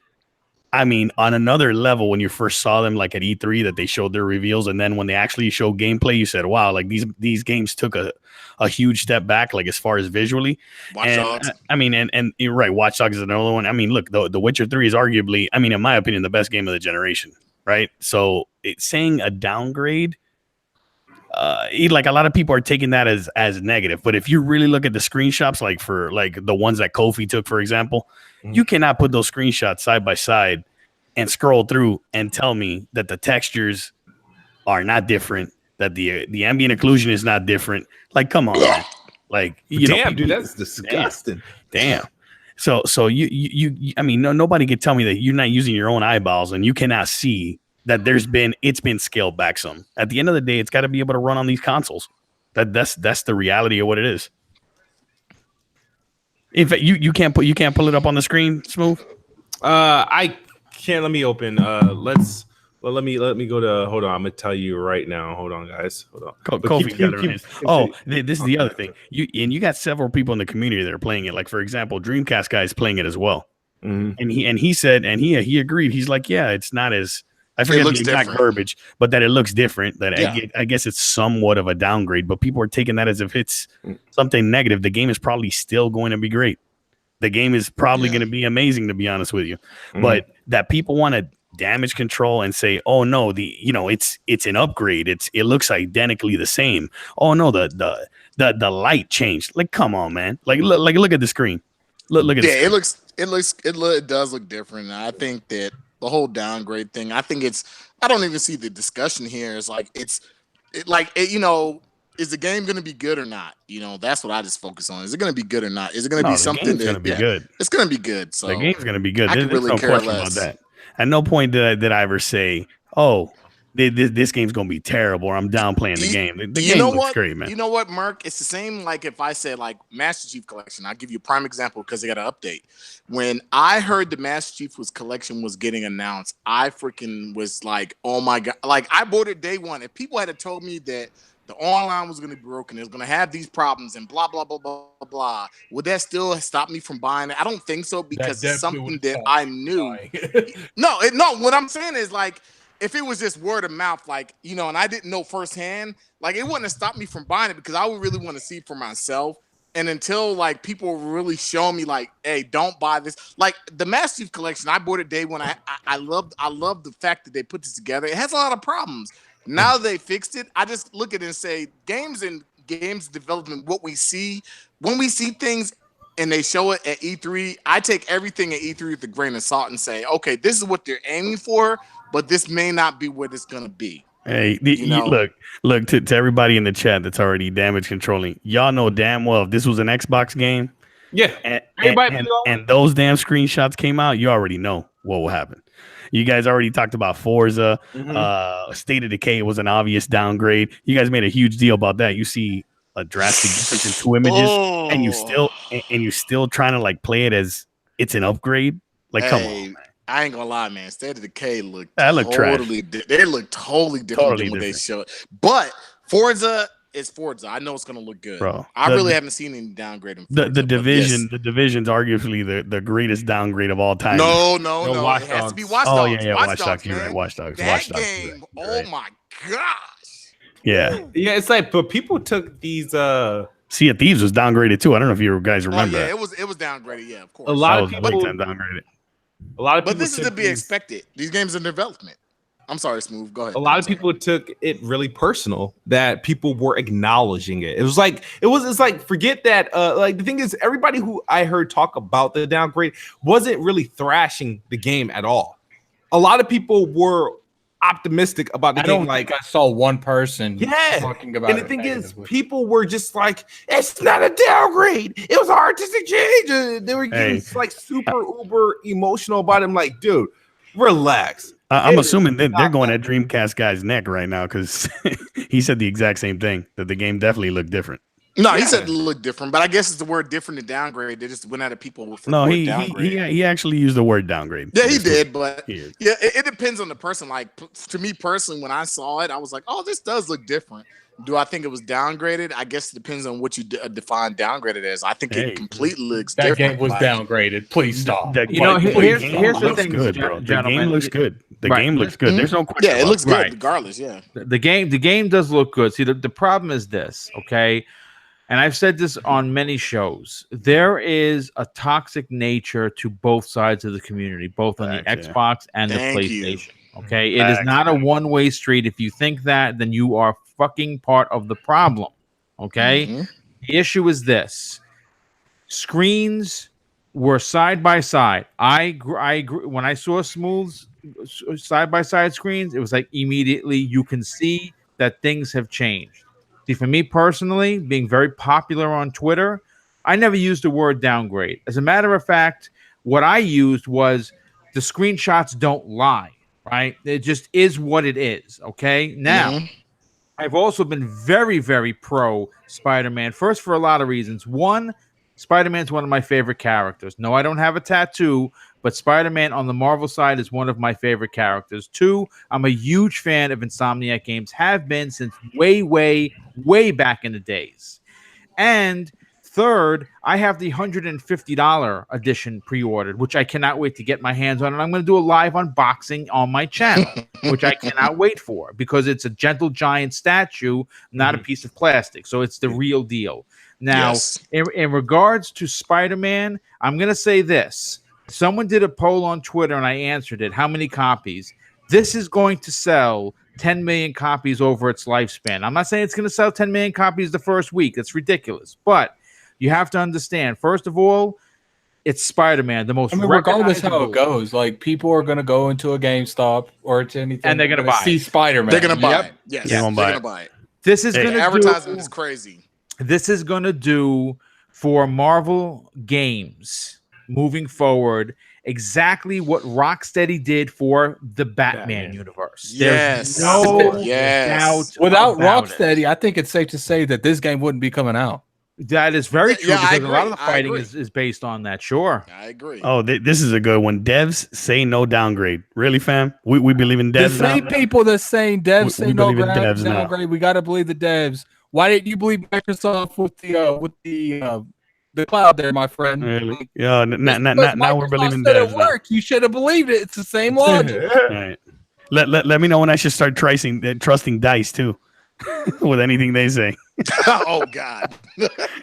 I mean, on another level, when you first saw them like at E3 that they showed their reveals, and then when they actually showed gameplay, you said, wow, like these games took a huge step back, like as far as visually. Watch Dogs. I mean, and you're right, Watch Dogs is another one. I mean, look, the Witcher 3 is arguably, I mean, in my opinion, the best game of the generation, right? So it's saying a downgrade, like a lot of people are taking that as negative. But if you really look at the screenshots, like for like the ones that Kofi took, for example, you cannot put those screenshots side by side and scroll through and tell me that the textures are not different, that the ambient occlusion is not different. Like, come on, man. Like, Damn, dude, that's disgusting. Damn. So you I mean, nobody can tell me that you're not using your own eyeballs and you cannot see that it's been scaled back some. At the end of the day, it's got to be able to run on these consoles. That's the reality of what it is. In fact, you can't pull it up on the screen, Smooth. I can't. Let me open. Let me go to. Hold on, I'm gonna tell you right now. Hold on, guys. Hold on. Kofi got it on his. This is the other thing. You got several people in the community that are playing it. Like, for example, Dreamcast guy is playing it as well. And he said, and he agreed. He's like, yeah, it's not as, I forget the exact verbiage, but that it looks different. That I guess it's somewhat of a downgrade, but people are taking that as if it's something negative. The game is probably still going to be great. The game is probably going to be amazing, to be honest with you. But that people want to damage control and say, oh no, it's an upgrade. It looks identically the same. Oh no, the light changed. Like, come on, man. Like look at the screen. Look at it does look different. And I think that the whole downgrade thing, I don't even see the discussion here. It's like is the game going to be good or not? That's what I just focus on. Is it going to be good or not? Is it going to be something that's going to be good? It's going to be good. So the game's going to be good. There's really no question about that. At no point did I ever say, oh, this game's going to be terrible, or I'm downplaying the game. The game looks great, man. You know what, Mark? It's the same like if I said like Master Chief Collection. I'll give you a prime example because they got an update. When I heard the Master Chief Collection was getting announced, I freaking was like, oh my God. Like, I bought it day one. If people had told me that the online was going to be broken, it was going to have these problems and blah, blah, blah, blah, blah, would that still stop me from buying it? I don't think so, because it's something that I knew. No, what I'm saying is, like, if it was just word of mouth, like, and I didn't know firsthand, like, it wouldn't have stopped me from buying it, because I would really want to see it for myself. And until, like, people really show me, like, hey, don't buy this. Like, the Master Chief Collection, I bought it day one. I love the fact that they put this together. It has a lot of problems. Now they fixed it. I just look at it and say, games development, what we see, when we see things and they show it at E3, I take everything at E3 with a grain of salt and say, okay, this is what they're aiming for, but this may not be what it's going to be. Hey, look to everybody in the chat that's already damage controlling. Y'all know damn well if this was an Xbox game, and those damn screenshots came out, you already know what will happen. You guys already talked about Forza. State of Decay was an obvious downgrade. You guys made a huge deal about that. You see a drastic difference in two images, and you still trying to like play it as it's an upgrade. Like, come on, man. I ain't gonna lie, man. State of Decay looked totally they look totally different than what they showed. But Forza is Forza. I know it's gonna look good. Bro, I really haven't seen any downgrade in Forza, the division's arguably the greatest downgrade of all time. No. It has to be Watch Dogs. Oh yeah, Watch Dogs. You're right. Watch Dogs. That game. Oh my gosh. Yeah. It's like, but people took these. Sea of Thieves was downgraded too. I don't know if you guys remember. It was downgraded. Yeah, of course. A lot of people downgraded. But this is to be expected. These games are in development. I'm sorry, Smooth. Go ahead. A lot of people took it really personal that people were acknowledging it. It's like forget that. Like, the thing is, everybody who I heard talk about the downgrade wasn't really thrashing the game at all. A lot of people were optimistic about the game. I saw one person talking about it. And the thing is, people were just like, it's not a downgrade. It was an artistic change. They were getting like super uber emotional about it. I'm like, dude, relax. I'm assuming they're going at Dreamcast guy's neck right now, because he said the exact same thing, that the game definitely looked different. No, he said it looked different, but I guess it's the word different and downgrade. They just went at people for the word downgrade. He actually used the word downgrade. Yeah, he did, but it depends on the person. Like to me personally, when I saw it, I was like, "Oh, this does look different." Do I think it was downgraded? I guess it depends on what you define downgraded as. I think it completely looks that different. game was downgraded. Please stop. Here's the thing, good, bro. The gentlemen. game looks good. The game looks good. There's no question. Yeah, it looks good Right. regardless. Yeah, the game does look good. See, the problem is this, okay? And I've said this on many shows. There is a toxic nature to both sides of the community, both on the Xbox and the PlayStation. Okay, it is not a one-way street. If you think that, then you are fucking part of the problem. Okay, the issue is this: screens were side by side. I agree. When I saw smooth side by side screens, it was like immediately you can see that things have changed. See, for me personally, being very popular on Twitter, I never used the word downgrade. As a matter of fact, what I used was the screenshots don't lie, right? It just is what it is, okay? Now, I've also been very, very pro Spider-Man. First, for a lot of reasons. One, Spider-Man's one of my favorite characters. No, I don't have a tattoo, but Spider-Man on the Marvel side is one of my favorite characters. Two, I'm a huge fan of Insomniac games, have been since way, way, way back in the days. And third, I have the $150 edition pre-ordered, which I cannot wait to get my hands on. And I'm going to do a live unboxing on my channel, which I cannot wait for because it's a gentle giant statue, not a piece of plastic. So it's the real deal. Now, in regards to Spider-Man, I'm going to say this. Someone did a poll on Twitter and I answered it. How many copies? This is going to sell 10 million copies over its lifespan. I'm not saying it's going to sell 10 million copies the first week. That's ridiculous. But you have to understand, first of all, it's Spider-Man, the most regardless how it goes, like people are going to go into a GameStop or to anything and they're going to buy see Spider-Man. They're going to buy it. Yes, they're going to buy it. This is going to advertisement is crazy. This is going to do for Marvel games moving forward exactly what Rocksteady did for the Batman universe. Yes. There's no doubt. Without about Rocksteady, I think it's safe to say that this game wouldn't be coming out. That is very true because a lot of the fighting I is based on that. Sure. I agree. Oh, this is a good one. Devs say no downgrade. Really, fam? We believe in devs The same people that's saying devs say no believe in devs now. downgrade. We got to believe the devs. Why didn't you believe Microsoft with the cloud there, my friend? Really? Yeah. Now we're believing devs. It worked. You should have believed it. It's the same logic. All right. Let me know when I should start trusting DICE too, with anything they say. Oh God!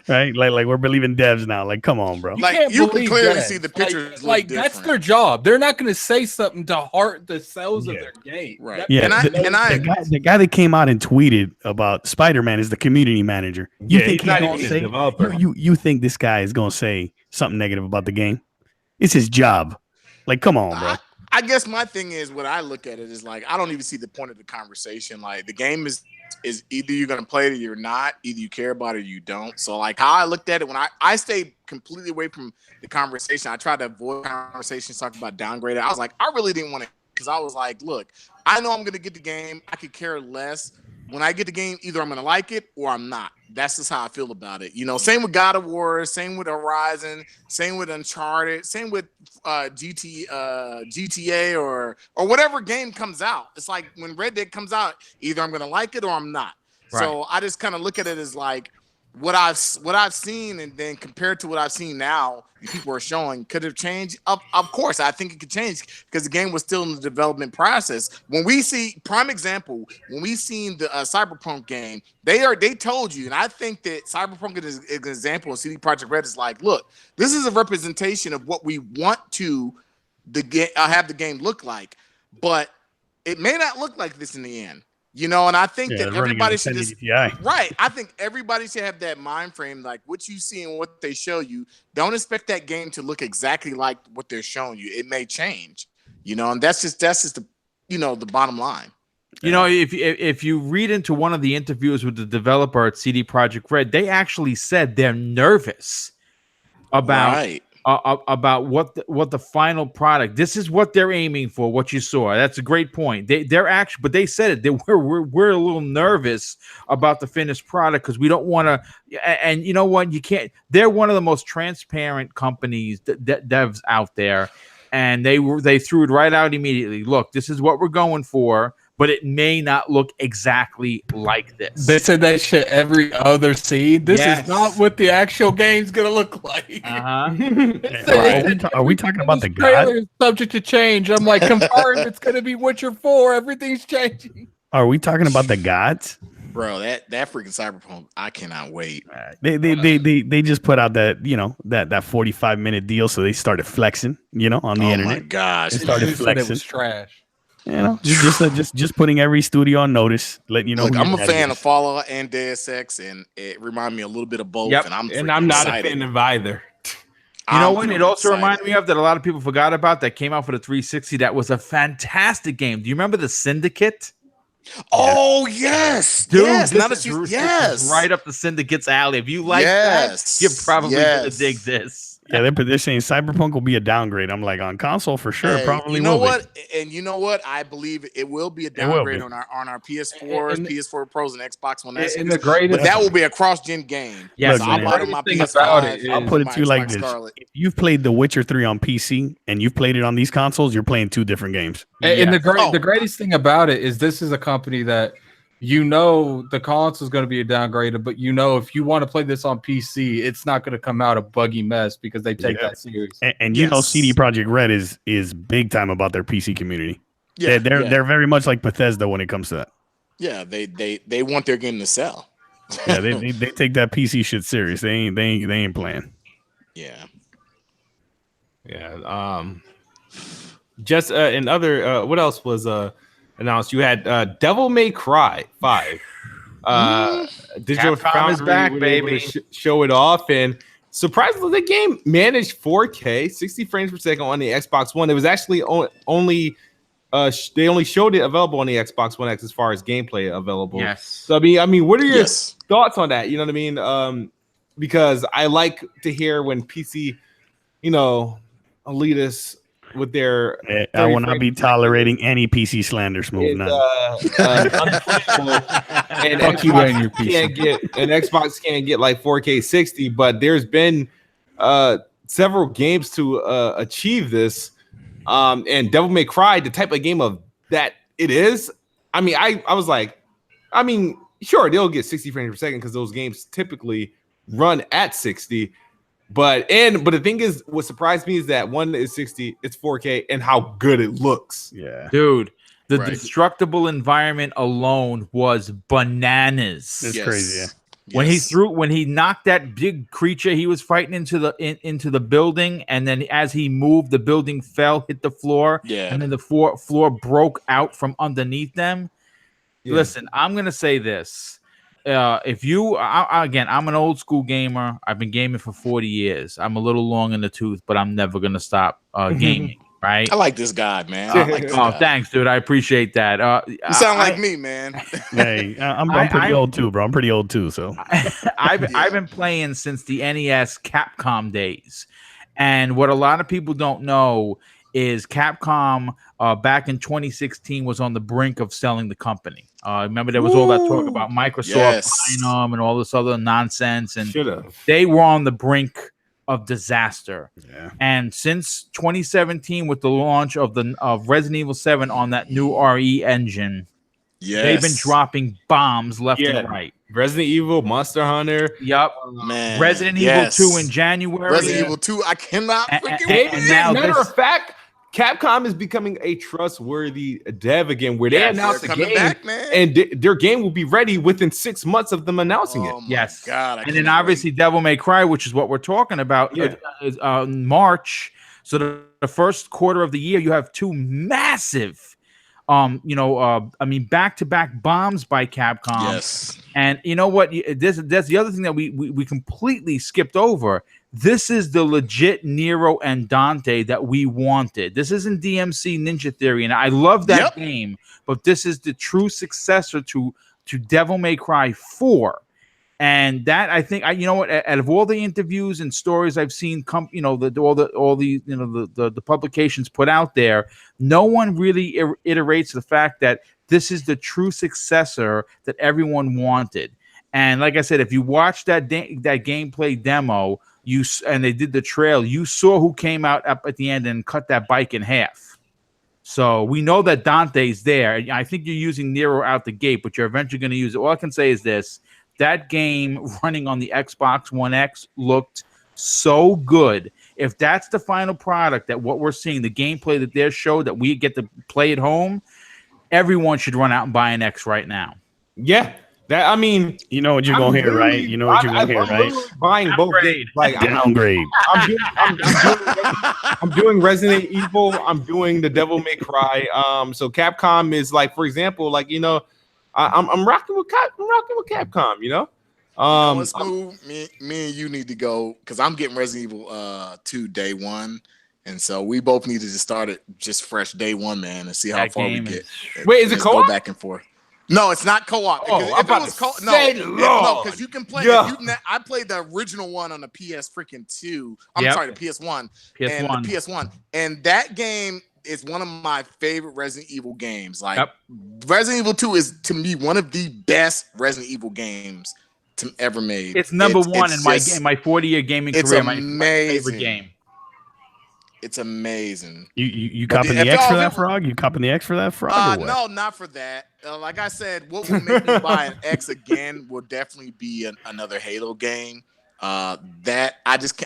Right? Like we're believing devs now. Like, come on, bro. Like you can clearly see the pictures. Like that's their job. They're not going to say something to hurt the sales of their game. Right. Yeah. The guy that came out and tweeted about Spider-Man is the community manager. You think he's gonna say? You think this guy is gonna say something negative about the game? It's his job. Like, come on, bro. I guess my thing is what I look at it is like I don't even see the point of the conversation. Like the game is either you're gonna play it or you're not. Either you care about it or you don't. So like how I looked at it when I stayed completely away from the conversation. I tried to avoid conversations talking about downgraded. I was like, I really didn't want to because I was like, look, I know I'm gonna get the game. I could care less. When I get the game, either I'm gonna like it or I'm not. That's just how I feel about it. You know, same with God of War, same with Horizon, same with Uncharted, same with GTA or whatever game comes out. It's like when Red Dead comes out, either I'm gonna like it or I'm not. Right. So I just kind of look at it as like what I've seen, and then compared to what I've seen now, people are showing could have changed. Of course, I think it could change because the game was still in the development process. When we see prime example, when we seen the Cyberpunk game, they told you, and I think that Cyberpunk is an example. And CD Projekt Red is like, look, this is a representation of what we want to have the game look like, but it may not look like this in the end. You know, and I think that everybody should just right. I think everybody should have that mind frame, like what you see and what they show you. Don't expect that game to look exactly like what they're showing you. It may change, you know, and that's just the the bottom line. You know, if you read into one of the interviews with the developer at CD Projekt Red, they actually said they're nervous about about what the final product. This is what they're aiming for. What you saw. That's a great point. They're actually, but they said it. We're a little nervous about the finished product because we don't want to. And you know what? You can't. They're one of the most transparent companies devs out there, and they threw it right out immediately. Look, this is what we're going for, but it may not look exactly like this. They said that shit every other scene. This Yes. is not what the actual game's gonna look like. Are we talking about the This trailer God? is subject to change. I'm like, confirmed it's gonna be Witcher 4. Everything's changing. Are we talking about the gods? Bro, that freaking Cyberpunk, I cannot wait. They just put out that that 45-minute deal, so they started flexing on the Oh my internet. gosh. They started Dude said it flexing. was trash. Just putting every studio on notice, letting you know. Look, who I'm a your fan dad of is. Fallout and Deus Ex, and it reminded me a little bit of both. Yep. And I'm not excited. a fan of either. You know I'm what? It freaking also excited. reminded me of that a lot of people forgot about that came out for the 360. That was a fantastic game. Do you remember the Syndicate? Oh yes, Dude, yes. this Now is- that you, this is yes, right up the Syndicate's alley. If you like Yes, that, you're probably gonna yes. dig this. Yeah, they're saying Cyberpunk will be a downgrade. I'm like, on console for sure, Hey, probably you know will be. what? And you know what? I believe it will be a will downgrade be. on our PS4s, And- PS4 Pros, and Xbox One S. And the greatest, But that will be a cross-gen game. Yes, so Look, I man. bought it on my Greatest PS5. thing about it I'll is put it my to you like Xbox this: Scarlet. if you've played The Witcher 3 on PC and you've played it on these consoles, you're playing two different games. and Oh. the greatest thing about it is this is a company that the console is going to be a downgrade, but if you want to play this on PC, it's not going to come out a buggy mess because they take Yeah. that serious. And Yes. CD Projekt Red is big time about their PC community. Yeah, They're very much like Bethesda when it comes to that. yeah. They want their game to sell. Yeah, they take that PC shit serious. They ain't playing. Yeah. Yeah. Just in other, what else was announced? You had Devil May Cry 5. Digital Capcom is Foundry back, were able to baby. show it off, and surprisingly, the game managed 4K, 60 frames per second on the Xbox One. It was actually only they only showed it available on the Xbox One X as far as gameplay available. Yes. So I mean, what are your Yes. thoughts on that? You know what I mean? Because I like to hear when PC, elitists with their I will not be tolerating any PC slander. Smooth is now. unplayable, and Fuck you and your PC. Xbox can't get like 4K 60, but there's been several games to achieve this. And Devil May Cry, the type of game of that it is. I mean, I was like, sure, they'll get 60 frames per second because those games typically run at 60. But the thing is, what surprised me is that one is 60, it's 4K, and how good it looks. Yeah, Dude, the Right. destructible environment alone was bananas. it's Yes. crazy. Yeah. When he knocked that big creature he was fighting into the building, and then as he moved, the building fell, hit the floor, Yeah. and then the floor broke out from underneath them. Yeah. Listen, I'm gonna say this. If you again, I'm an old school gamer. I've been gaming for 40 years. I'm a little long in the tooth, but I'm never gonna stop gaming. Right? I like this guy, man. I like this guy. Thanks, dude. I appreciate that. You sound like me, man. Hey, I'm I- pretty old too, bro. I'm pretty old too. So I've been playing since the NES Capcom days, and what a lot of people don't know is Capcom back in 2016 was on the brink of selling the company. Remember there was all that talk about Microsoft Yes. buying them and all this other nonsense, and Should have. they were on the brink of disaster. yeah, And since 2017, with the launch of Resident Evil 7 on that new RE engine, Yes. they've been dropping bombs left Yeah. and right. Resident Evil, Monster Hunter. Yup. Man. Resident yes. Evil 2 in January. Resident Evil 2. I cannot And- freaking and- wait. and now Matter this- of fact, Capcom is becoming a trustworthy dev again, where they Yes, announce They're the coming game, back, man. and their game will be ready within 6 months of them announcing it. Oh my Yes. God. I And then cannot obviously Devil May Cry, which is what we're talking about, Yeah. is March. So the first quarter of the year, you have two massive, back-to-back bombs by Capcom. wait. Yes. And you know what? That's the other thing that we completely skipped over. This is the legit Nero and Dante that we wanted. This isn't DMC Ninja Theory, and I love that Yep. game, but this is the true successor to Devil May Cry 4. And that I think you know what, out of all the interviews and stories I've seen, all the the publications put out there, no one really iterates the fact that this is the true successor that everyone wanted. And like I said, if you watch that gameplay demo, and they did the trail, you saw who came out up at the end and cut that bike in half. So we know that Dante's there. I think you're using Nero out the gate, but you're eventually going to use it. All I can say is this. That game running on the Xbox One X looked so good. If that's the final product, that what we're seeing, the gameplay that they're showed that we get to play at home, everyone should run out and buy an X right now. Yeah. That, I mean, you know what you're going to hear, right? You know what you're going to hear, right? Buying both games. Like, downgrade. I'm doing Resident Evil. I'm doing the Devil May Cry. So Capcom is like, for example, like, you know, I'm rocking with Capcom. You know, Smooth. Me and you need to go because I'm getting Resident Evil 2 day one, and so we both needed to start it just fresh day one, man, and see how far we get. Wait, is it co-op? Go back and forth. No, it's not co-op. Oh, if it was co-op, no, because you can play. Yeah. I played the original one on the PS2. Sorry, the PS1. And the PS1, and that game is one of my favorite Resident Evil games. Like Resident Evil 2 is to me one of the best Resident Evil games ever made. It's number one in my 40-year gaming career. My favorite game. It's amazing. You copping the X for that, Frog? You copping the X for that, Frog? No, not for that. Like I said, what will make me buy an X again will definitely be another Halo game. That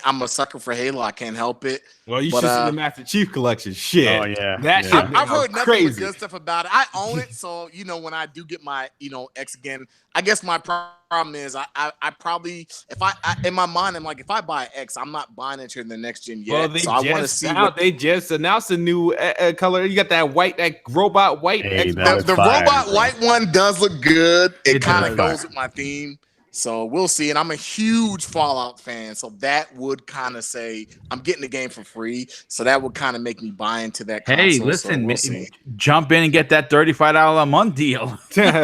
I'm a sucker for Halo. I can't help it. Well, you should see the Master Chief collection. Shit. Oh yeah, that shit. I've heard nothing crazy. but good stuff about it. I own it, so you know when I do get my X again, I guess my problem is I probably if I in my mind I'm like if I buy X, I'm not buying it to the next gen yet. Well, so I want to see. They just announced a new color. You got that white, that robot white. Hey, the robot white one does look good. It kind of goes with my theme. So we'll see. And I'm a huge Fallout fan. So that would kind of say I'm getting the game for free. So that would kind of make me buy into that console. Hey, listen, jump in and get that $35 a month deal. Shit,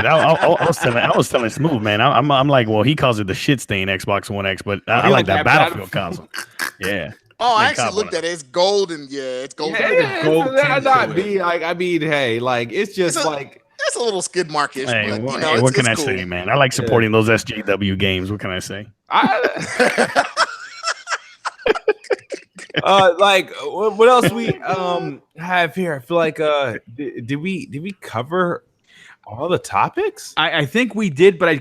I was telling Smooth, man. I'm like, well, he calls it the shit stain Xbox One X, but I like that Battlefield console. Yeah. Oh, I actually looked at it. It's golden. Yeah, it's golden. Yeah, gold not be like, I mean, hey, like it's just like. It's a little skid market. Hey, but, what can I say, man? I like supporting those SJW games. What can I say? Like what else we have here? I feel like did we cover all the topics? I think we did, but I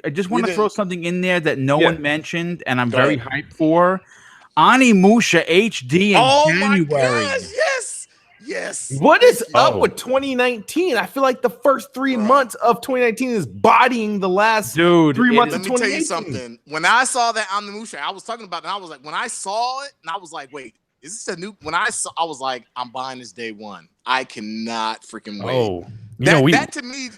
just want to throw something in there that no one mentioned, and I'm very hyped for. Onimusha HD in January. My gosh, yes. What is up with 2019? I feel like the first 3 months of 2019 is bodying the last 3 months of 2018. Let me tell you something. When I saw that Onimusha, I was talking about it, and I was like, when I saw it, and I was like, wait, is this a new? When I was like, I'm buying this day one. I cannot freaking wait. Oh, that to me,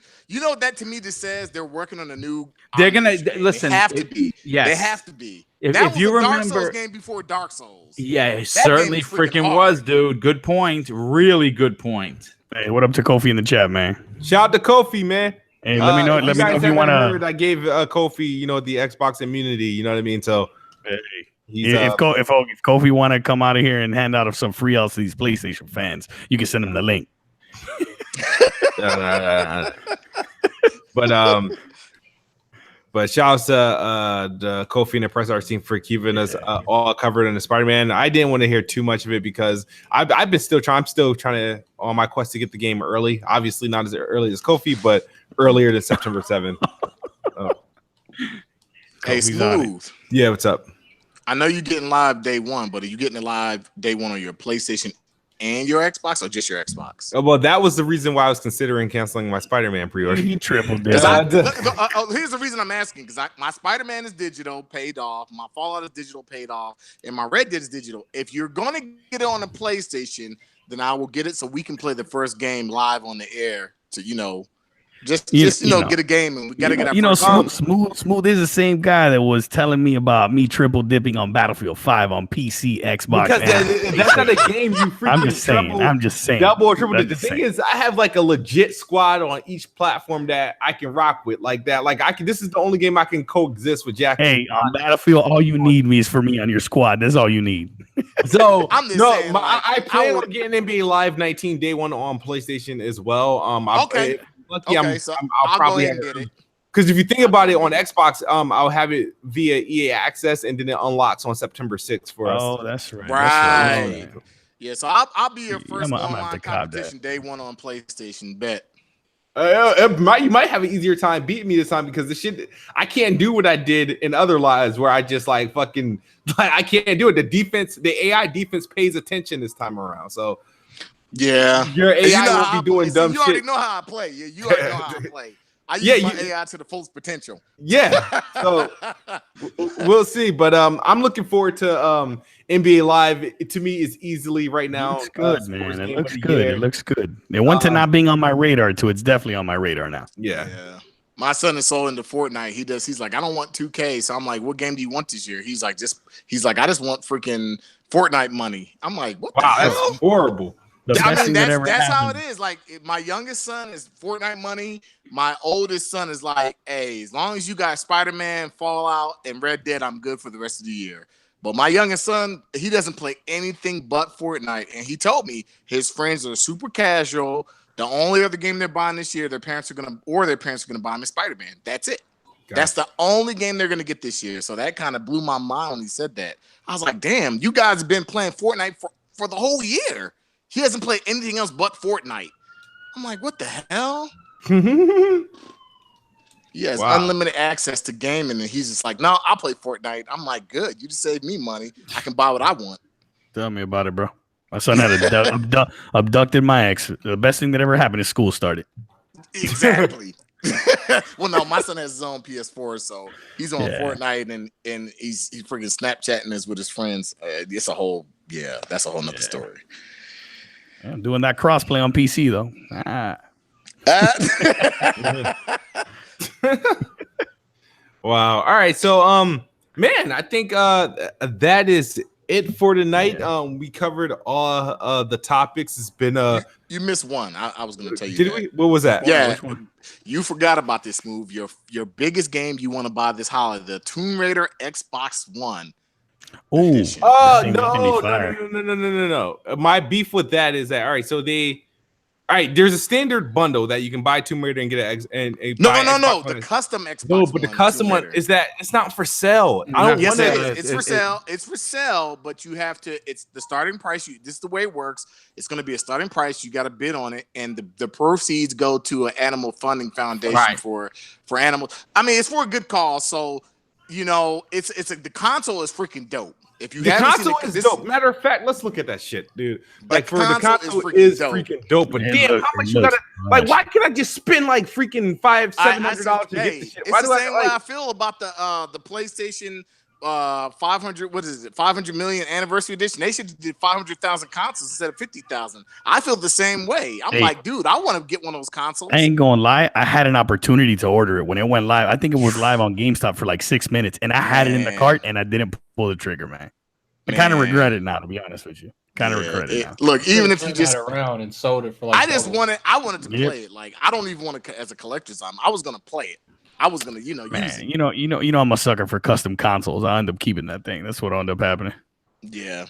that to me just says they're working on a new. They're gonna listen. They have to be. Yes, they have to be. If you remember, Dark Souls game before Dark Souls. Yeah, it certainly freaking was, dude. Good point. Really good point. Hey, what up to Kofi in the chat, man? Shout out to Kofi, man. Hey, let me know. Let me know if you want to. I gave Kofi, the Xbox immunity. You know what I mean? So, hey, if Kofi want to come out of here and hand out some free outs to these PlayStation fans, you can send him the link. But shouts to the Kofi and the press art team for keeping us all covered in the Spider-Man. I didn't want to hear too much of it because I'm still trying to on my quest to get the game early. Obviously not as early as Kofi, but earlier than September 7th. Hey, Smooth. Yeah, what's up? I know you're getting live day one, but are you getting it live day one on your PlayStation and your Xbox, or just your Xbox? Well, that was the reason why I was considering canceling my Spider-Man pre-order. He tripled it. Here's the reason I'm asking, because my Spider-Man is digital, paid off. My Fallout is digital, paid off. And my Red Dead is digital. If you're going to get it on a PlayStation, then I will get it so we can play the first game live on the air to, Just You know. get a game, and we gotta get our Smooth is the same guy that was telling me about me triple dipping on Battlefield 5 on PC, Xbox. Because that's not a game you freaking I'm just saying. Double or triple. That's The the thing same. is, I have like a legit squad on each platform that I can rock with like that. Like I can. This is the only game I can coexist with Jack. Hey, on Battlefield, all you need me is for me on your squad. That's all you need. So I'm just saying, I plan on getting NBA Live 19 day one on PlayStation as well. Okay. Lucky Okay, so I'll probably go ahead and get it. Because if you think about it on Xbox, I'll have it via EA Access, and then it unlocks on September 6th for us. Oh, that's right. Right. Yeah, so I'll be your first I'm gonna have online to cop competition day one on PlayStation. Bet. You might have an easier time beating me this time because the shit I can't do what I did in other lives where I just like fucking like I can't do it. The AI defense pays attention this time around. So yeah, your AI won't be doing dumb shit. You already know how I play. Yeah, you already know how I play. I use my AI to the fullest potential. Yeah, so we'll see. But I'm looking forward to NBA Live. It, to me, is easily right now. Looks good, man. It looks good. It looks good. It went to not being on my radar to it's definitely on my radar now. Yeah. My son is so into Fortnite. He's like, I don't want 2K. So I'm like, what game do you want this year? He's like, I just want freaking Fortnite money. I'm like, what the hell? That's horrible. That's how it is. Like, my youngest son is Fortnite money. My oldest son is like, hey, as long as you got Spider-Man, Fallout, and Red Dead, I'm good for the rest of the year. But my youngest son, he doesn't play anything but Fortnite. And he told me his friends are super casual. The only other game they're buying this year, their parents are gonna buy him is Spider-Man. That's it. Gotcha. That's the only game they're gonna get this year. So that kind of blew my mind when he said that. I was like, damn, you guys have been playing Fortnite for the whole year. He hasn't played anything else but Fortnite. I'm like, what the hell? He has unlimited access to gaming, and he's just like, no, I'll play Fortnite. I'm like, good. You just saved me money. I can buy what I want. Tell me about it, bro. My son had abducted my ex. The best thing that ever happened is school started. Exactly. Well, no, my son has his own PS4, so he's on Fortnite and he's freaking Snapchatting this with his friends. That's a whole nother story. I'm doing that crossplay on PC though. Wow. All right. So, man, I think that is it for tonight. We covered all the topics. It's been you missed one. I was going to tell you. Did we? What was that? Yeah. Which one? You forgot about this move. Your biggest game you want to buy this holiday, the Tomb Raider Xbox One. Oh, no. My beef with that is that, all right, so there's a standard bundle that you can buy Tomb Raider and get No. The custom Xbox. No, but the custom one is that it's not for sale. I don't want it. It's for sale. It's for sale, but you have to. It's the starting price. This is the way it works. It's going to be a starting price. You got to bid on it, and the proceeds go to an animal funding foundation for animals. I mean, it's for a good cause. So the console is freaking dope. If you the console is dope. Matter of fact, let's look at that shit, dude. Like the console is freaking dope. But damn, how much you gotta like? Why can't I just spend like freaking $700 to get the shit? It's the same way I feel about the PlayStation 500. What is it? 500 million anniversary edition. They should have did 500,000 consoles instead of 50,000. I feel the same way. I'm like, dude, I want to get one of those consoles. I ain't gonna lie. I had an opportunity to order it when it went live. I think it was live on GameStop for like 6 minutes, and I had it in the cart, and I didn't pull the trigger, man. I kind of regret it now, to be honest with you. Kind of regret it now. Look, even if you just around and sold it for like, I wanted to play it. Like, I don't even want to as a collector's item. I was gonna play it. I was gonna, use it. I'm a sucker for custom consoles. I end up keeping that thing. That's what ended up happening. Yeah,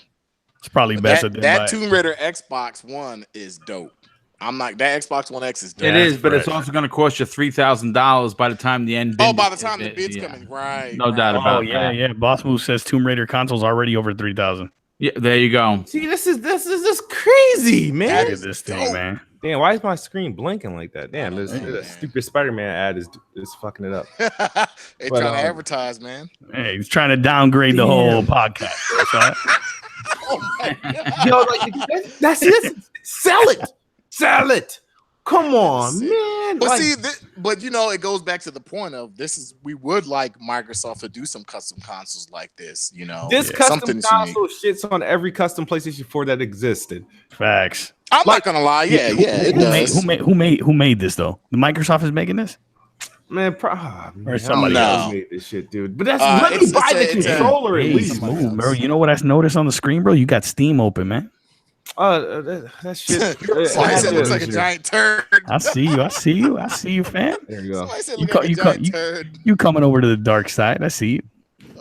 it's probably best. That Tomb Raider Xbox One is dope. I'm not that Xbox One X is dope. It is, but it's also going to cost you $3,000 by the time the end. By the time the bid's coming, right? No doubt about that. Yeah. Boss Move says Tomb Raider console's already over 3,000. Yeah, there you go. See, this is just crazy, man. Look at this thing, man. Damn, why is my screen blinking like that? Damn, this stupid Spider-Man ad is fucking it up. They're trying to advertise, man. Hey, he's trying to downgrade the whole podcast. Oh my God. Yo, like that's it. Sell it. Come on, man. But it goes back to the point of we would like Microsoft to do some custom consoles like this, This custom console shits on every custom PlayStation 4 that existed. Facts. I'm not gonna lie. Yeah, it does. Who made this though? The Microsoft is making this. Man, Or somebody else made this shit, dude. But that's let me it's buy the a- it's a- controller at Hey, least. move, bro. You know what I noticed on the screen, bro? You got Steam open, man. That shit. Somebody said it looks like a giant turd. I see you, fam. There you go. Somebody said it You, looked like a giant you, turd. you coming over to the dark side? I see you.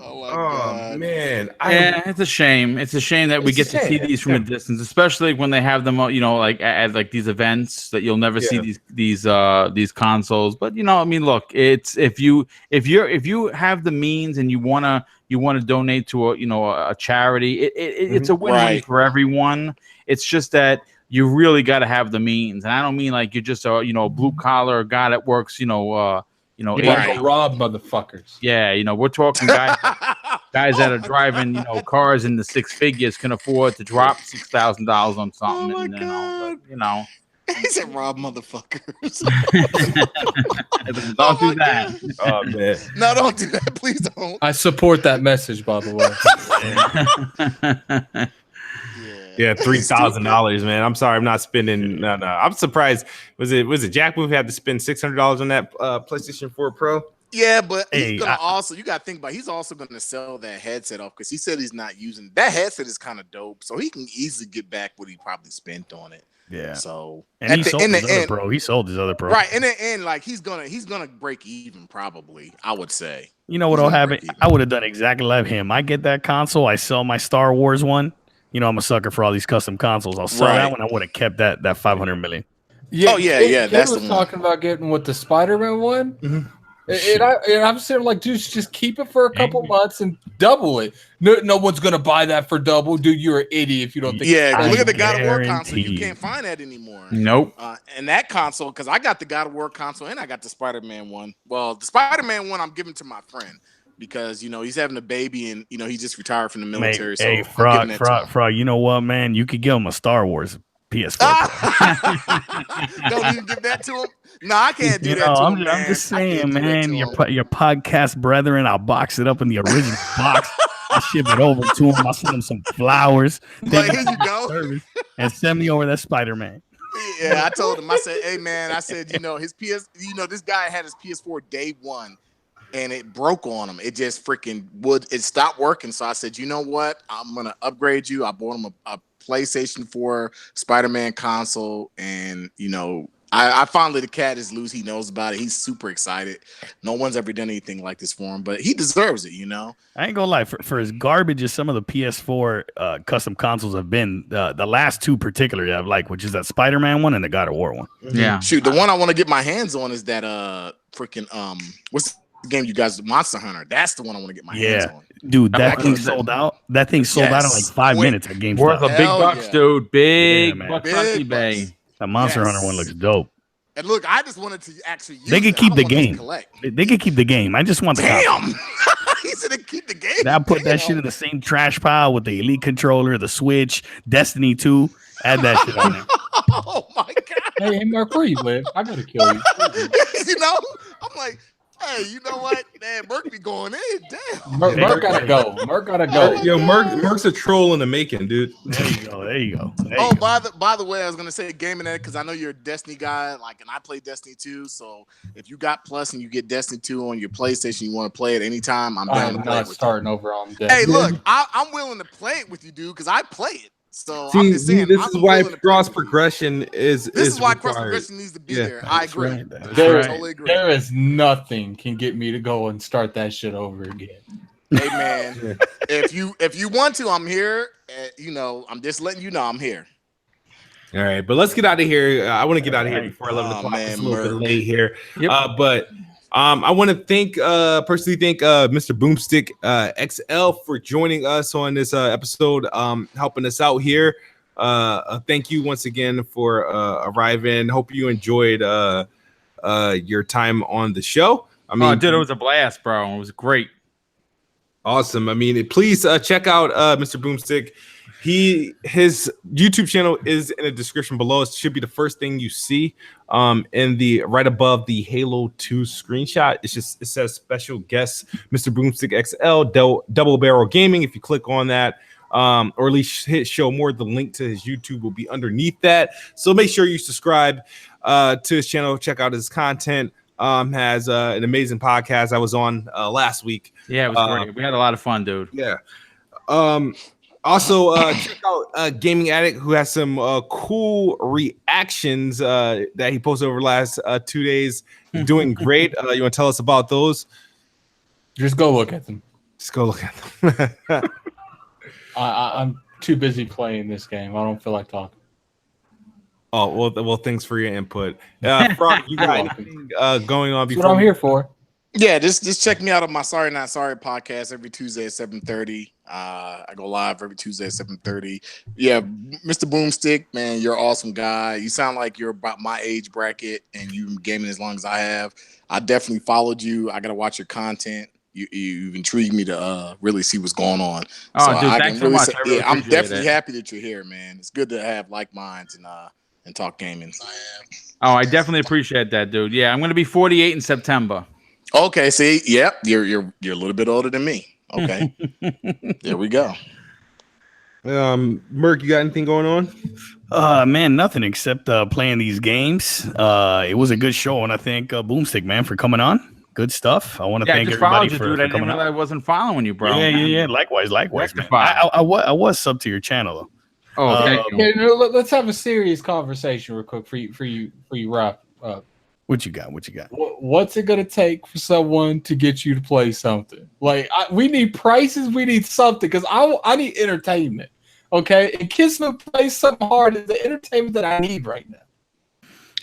Oh my Oh god. man, Yeah, it's a shame. It's a shame that we get to see these from a distance, especially when they have them, like at like these events that you'll never see these consoles. But I mean, look, it's if you have the means and you wanna donate to a charity, it's a win-win for everyone. It's just that you really got to have the means, and I don't mean like you're just a blue collar guy that works You got to rob motherfuckers. Yeah, we're talking guys that are driving, cars in the six figures can afford to drop $6,000 on something. Oh my God. He said rob motherfuckers. Don't do that. oh man. No, don't do that. Please don't. I support that message, by the way. Yeah, $3,000, man. I'm sorry, I'm not spending. No. I'm surprised. Was it Jack Move had to spend $600 on that PlayStation 4 Pro? Yeah, but Hey, he's gonna you gotta think about he's also gonna sell that headset off because he said he's not using that headset is kind of dope, so he can easily get back what he probably spent on it. Yeah. So And he sold his other Pro. He sold his other Pro. Right. In the end, like he's gonna break even probably, I would say. You know what'll happen? I would have done exactly like him. I get that console, I sell my Star Wars one. I'm a sucker for all these custom consoles. I'll sell that one. I would have kept that 500 million. Yeah, that's the one. Talking about getting with the Spider-Man one. Mm-hmm. And I'm sitting like, dude, just keep it for a couple months and double it. No one's gonna buy that for double, dude. You're an idiot if you don't think. Yeah, look at the God of War console. You can't find that anymore. Nope. And that console, because I got the God of War console and I got the Spider-Man one. Well, the Spider-Man one I'm giving to my friend because he's having a baby and he just retired from the military. Hey, Frog, you know what, man? You could give him a Star Wars PS4. Don't even give that to him. No, I can't do that to him. I'm just saying, man. Your podcast brethren, I'll box it up in the original box. I ship it over to him. I'll send him some flowers. Like, here you go. And send me over that Spider-Man. Yeah, I told him. I said, hey, man. I said, his PS. This guy had his PS4 day one. And it broke on him. It just freaking it stopped working. So I said, you know what? I'm gonna upgrade you. I bought him a PlayStation 4 Spider-Man console, and I finally the cat is loose. He knows about it. He's super excited. No one's ever done anything like this for him, but he deserves it. I ain't gonna lie. For as garbage as some of the PS4 custom consoles have been, the last two particularly I've liked, which is that Spider-Man one and the God of War one. Yeah. Shoot, the one I want to get my hands on is that freaking what's the game you guys, Monster Hunter. That's the one I want to get my hands on. Dude, that thing sold out. That thing sold out in like 5 minutes at GameStop. Worth a big bucks, dude. Big bucks on Big eBay. bucks. That Monster Hunter one looks dope. And look, I just wanted to actually use They could keep the game. They could keep the game. I just want the Damn. He said to keep the game. I'll put that shit in the same trash pile with the Elite controller, the Switch, Destiny 2. Add that shit on there. Oh my god. Hey, Mark, where you live? I gotta kill you. I'm like, hey, you know what? Man, Merc be going in. Damn. Merc gotta go. Merc gotta go. Yo, Merc's a troll in the making, dude. There you go. By the way, I was gonna say gaming that because I know you're a Destiny guy, and I play Destiny 2. So if you got Plus and you get Destiny 2 on your PlayStation, you want to play it anytime, I'm down to play it with starting over on Destiny. Hey, look, I'm willing to play it with you, dude, because I play it. So See, I'm just saying, this is why cross progression is. This is why required. cross progression needs to be there. I agree. Right. Totally agree. There is nothing can get me to go and start that shit over again. Hey man, if you want to, I'm here. I'm just letting you know I'm here. All right, but let's get out of here. I want to get out of here before 11 o'clock. It's a little bit late here. Yep. But I want to personally thank Mr. BoomstickXL for joining us on this episode, helping us out here. Thank you once again for arriving. Hope you enjoyed your time on the show. I mean, dude, it was a blast, bro. It was great. Awesome. I mean, please check out Mr. Boomstick. His YouTube channel is in the description below. It should be the first thing you see in the right above the Halo 2 screenshot. It says special guest Mr. Boomstick XL double barrel gaming. If you click on that, or at least hit show more. The link to his YouTube will be underneath that. So make sure you subscribe to his channel. Check out his content. Has an amazing podcast I was on last week. Yeah, it was great. We had a lot of fun, dude. Yeah. Also, check out Gaming Addict, who has some cool reactions that he posted over the last 2 days. He's doing great. You want to tell us about those? Just go look at them. Just go look at them. I'm too busy playing this game. I don't feel like talking. Oh, well, thanks for your input. Frank, you got anything going on? That's what I'm here for. Yeah, just check me out on my Sorry Not Sorry podcast every Tuesday at 7:30. I go live every Tuesday at 7:30. Yeah, Mr. Boomstick, man, you're an awesome guy. You sound like you're about my age bracket, and you've been gaming as long as I have. I definitely followed you. I gotta watch your content. You've intrigued me to really see what's going on. Oh, so dude, I thanks can really so much. say, I really I'm appreciate definitely happy that you're here, man. It's good to have like minds and talk gaming. Oh, I definitely appreciate that, dude. Yeah, I'm gonna be 48 in September. Okay, see, yep, you're a little bit older than me. Okay, there we go. Merc, you got anything going on? Man, nothing except playing these games. It was a good show, and I thank Boomstick, man, for coming on. Good stuff. I want to thank everybody for dude. I didn't coming realize on. I wasn't following you, bro. Yeah. Likewise, man. I was sub to your channel though. Oh, thank you. Okay, let's have a serious conversation real quick for you wrap up. What you got? What's it gonna take for someone to get you to play something? Like we need prices, we need something because I need entertainment. Okay, and Kismet plays something hard is the entertainment that I need right now.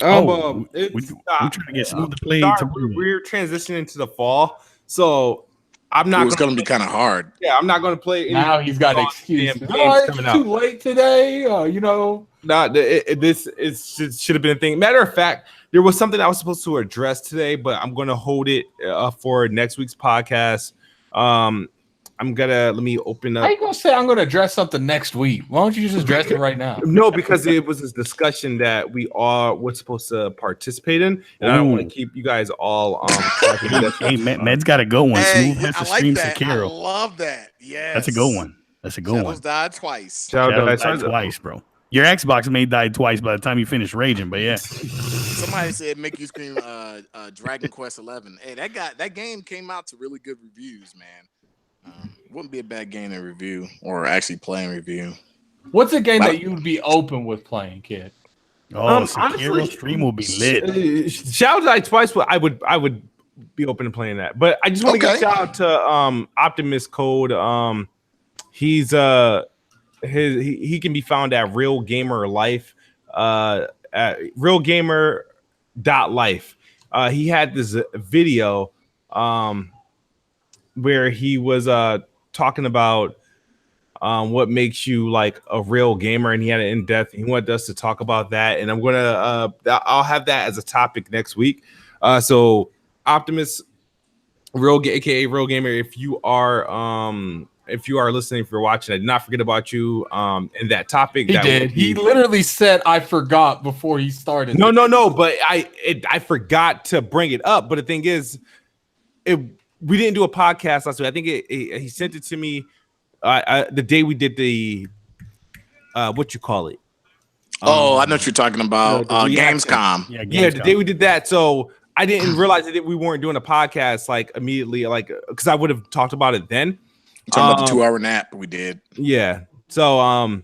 We're trying to get someone to play. We're transitioning to the fall, so I'm not. It's going to be kind of hard. Yeah, I'm not going to play. Now he's got an excuse. It's too late today. This should have been a thing. Matter of fact, there was something I was supposed to address today, but I'm going to hold it for next week's podcast. Let me open up. How you gonna say I'm gonna address something next week? Why don't you just address it right now? No, because it was this discussion that we all were supposed to participate in, and I don't want to keep you guys all Hey, Med's got a good one. Hey, Smooth I like stream that. I Sekiro. love that. Yeah, That's a good one. Shadows died twice. Shadows died twice, bro. Your Xbox may die twice by the time you finish raging, but yeah. Somebody said make you scream Dragon Quest 11. Hey, that game came out to really good reviews, man. Wouldn't be a bad game to review or actually play and review. What's a game that you would be open with playing, kid? Oh, Sekiro stream will be lit. Shadows died twice. I would be open to playing that, but I just want to give a shout out to Optimus Code. He's he can be found at Real Gamer Life, at realgamer.life. He had this video where he was talking about what makes you like a real gamer, and he had an in-depth. He wanted us to talk about that, and I'm gonna I'll have that as a topic next week. So Optimus, aka Real Gamer, if you are listening, if you're watching, I did not forget about you in that topic. He literally said I forgot before he started. No, but I forgot to bring it up. But the thing is, we didn't do a podcast last week. I think he sent it to me the day we did the what you call it. I know what you're talking about. Gamescom. Yeah, the day we did that. So I didn't realize that we weren't doing a podcast like immediately, like because I would have talked about it then. You're talking about the 2-hour nap we did. Yeah. So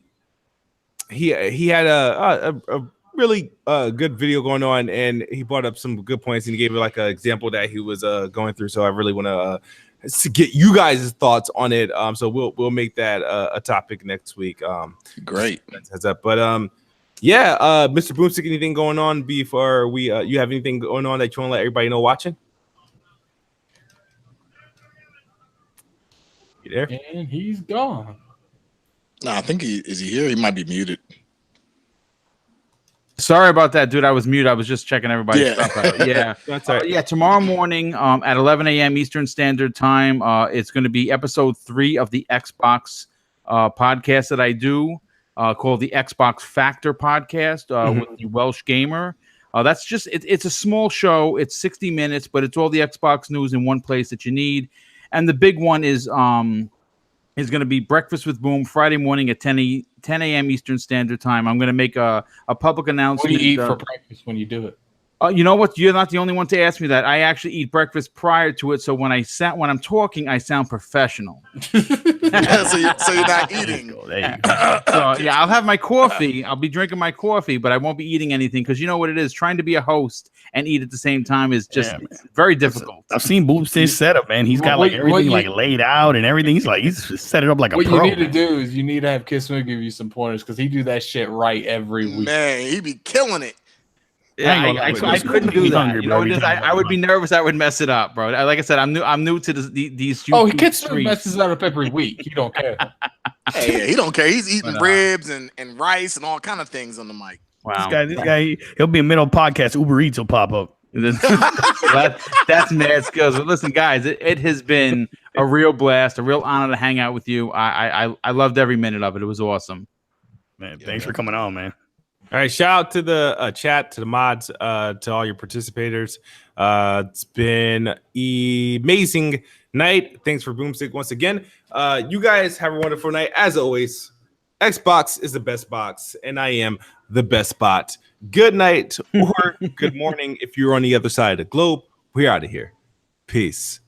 he had a really good video going on, and he brought up some good points, and he gave me like an example that he was going through. So I really want to get you guys' thoughts on it. So we'll make that a topic next week. Great. Heads up. But Mr. Boomstick, anything going on before we you have anything going on that you want to let everybody know watching? You there? And he's gone. No, I think is he here? He might be muted. Sorry about that, dude. I was muted. I was just checking everybody's stuff out. Yeah. That's all right. Tomorrow morning at 11 a.m. Eastern Standard Time, it's going to be episode 3 of the Xbox podcast that I do called the Xbox Factor podcast with the Welsh Gamer. That's just it's a small show. It's 60 minutes, but it's all the Xbox news in one place that you need. And the big one is is going to be Breakfast with Boom Friday morning at 10 a.m. Eastern Standard Time. I'm going to make a public announcement. What do you eat for breakfast when you do it? You know what? You're not the only one to ask me that. I actually eat breakfast prior to it, so when I'm talking, I sound professional. so you're not eating. There you go. So yeah, I'll have my coffee. I'll be drinking my coffee, but I won't be eating anything because you know what it is. Trying to be a host and eat at the same time is just very difficult. I've seen Boomstick's setup, man. He's got like everything like laid out and everything. He's set it up like a pro. What you need to do is you need to have Kisman give you some pointers because he do that shit right every week. Man, he be killing it. Yeah, I couldn't do that. Hungry, you know, I would be nervous. I would mess it up, bro. Like I said, I'm new to these. Oh, Kisman messes that up every week. He don't care. Hey, yeah, he don't care. He's eating ribs and rice and all kind of things on the mic. Wow, this guy, he'll be in middle podcast. Uber Eats will pop up. That's mad skills. But listen, guys, it has been a real blast, a real honor to hang out with you. I loved every minute of it. It was awesome. Man, thanks for coming on, man. All right, shout out to the chat, to the mods, to all your participators. It's been an amazing night. Thanks for Boomstick once again. You guys have a wonderful night. As always, Xbox is the best box, and I am the best bot. Good night or good morning if you're on the other side of the globe. We're out of here. Peace.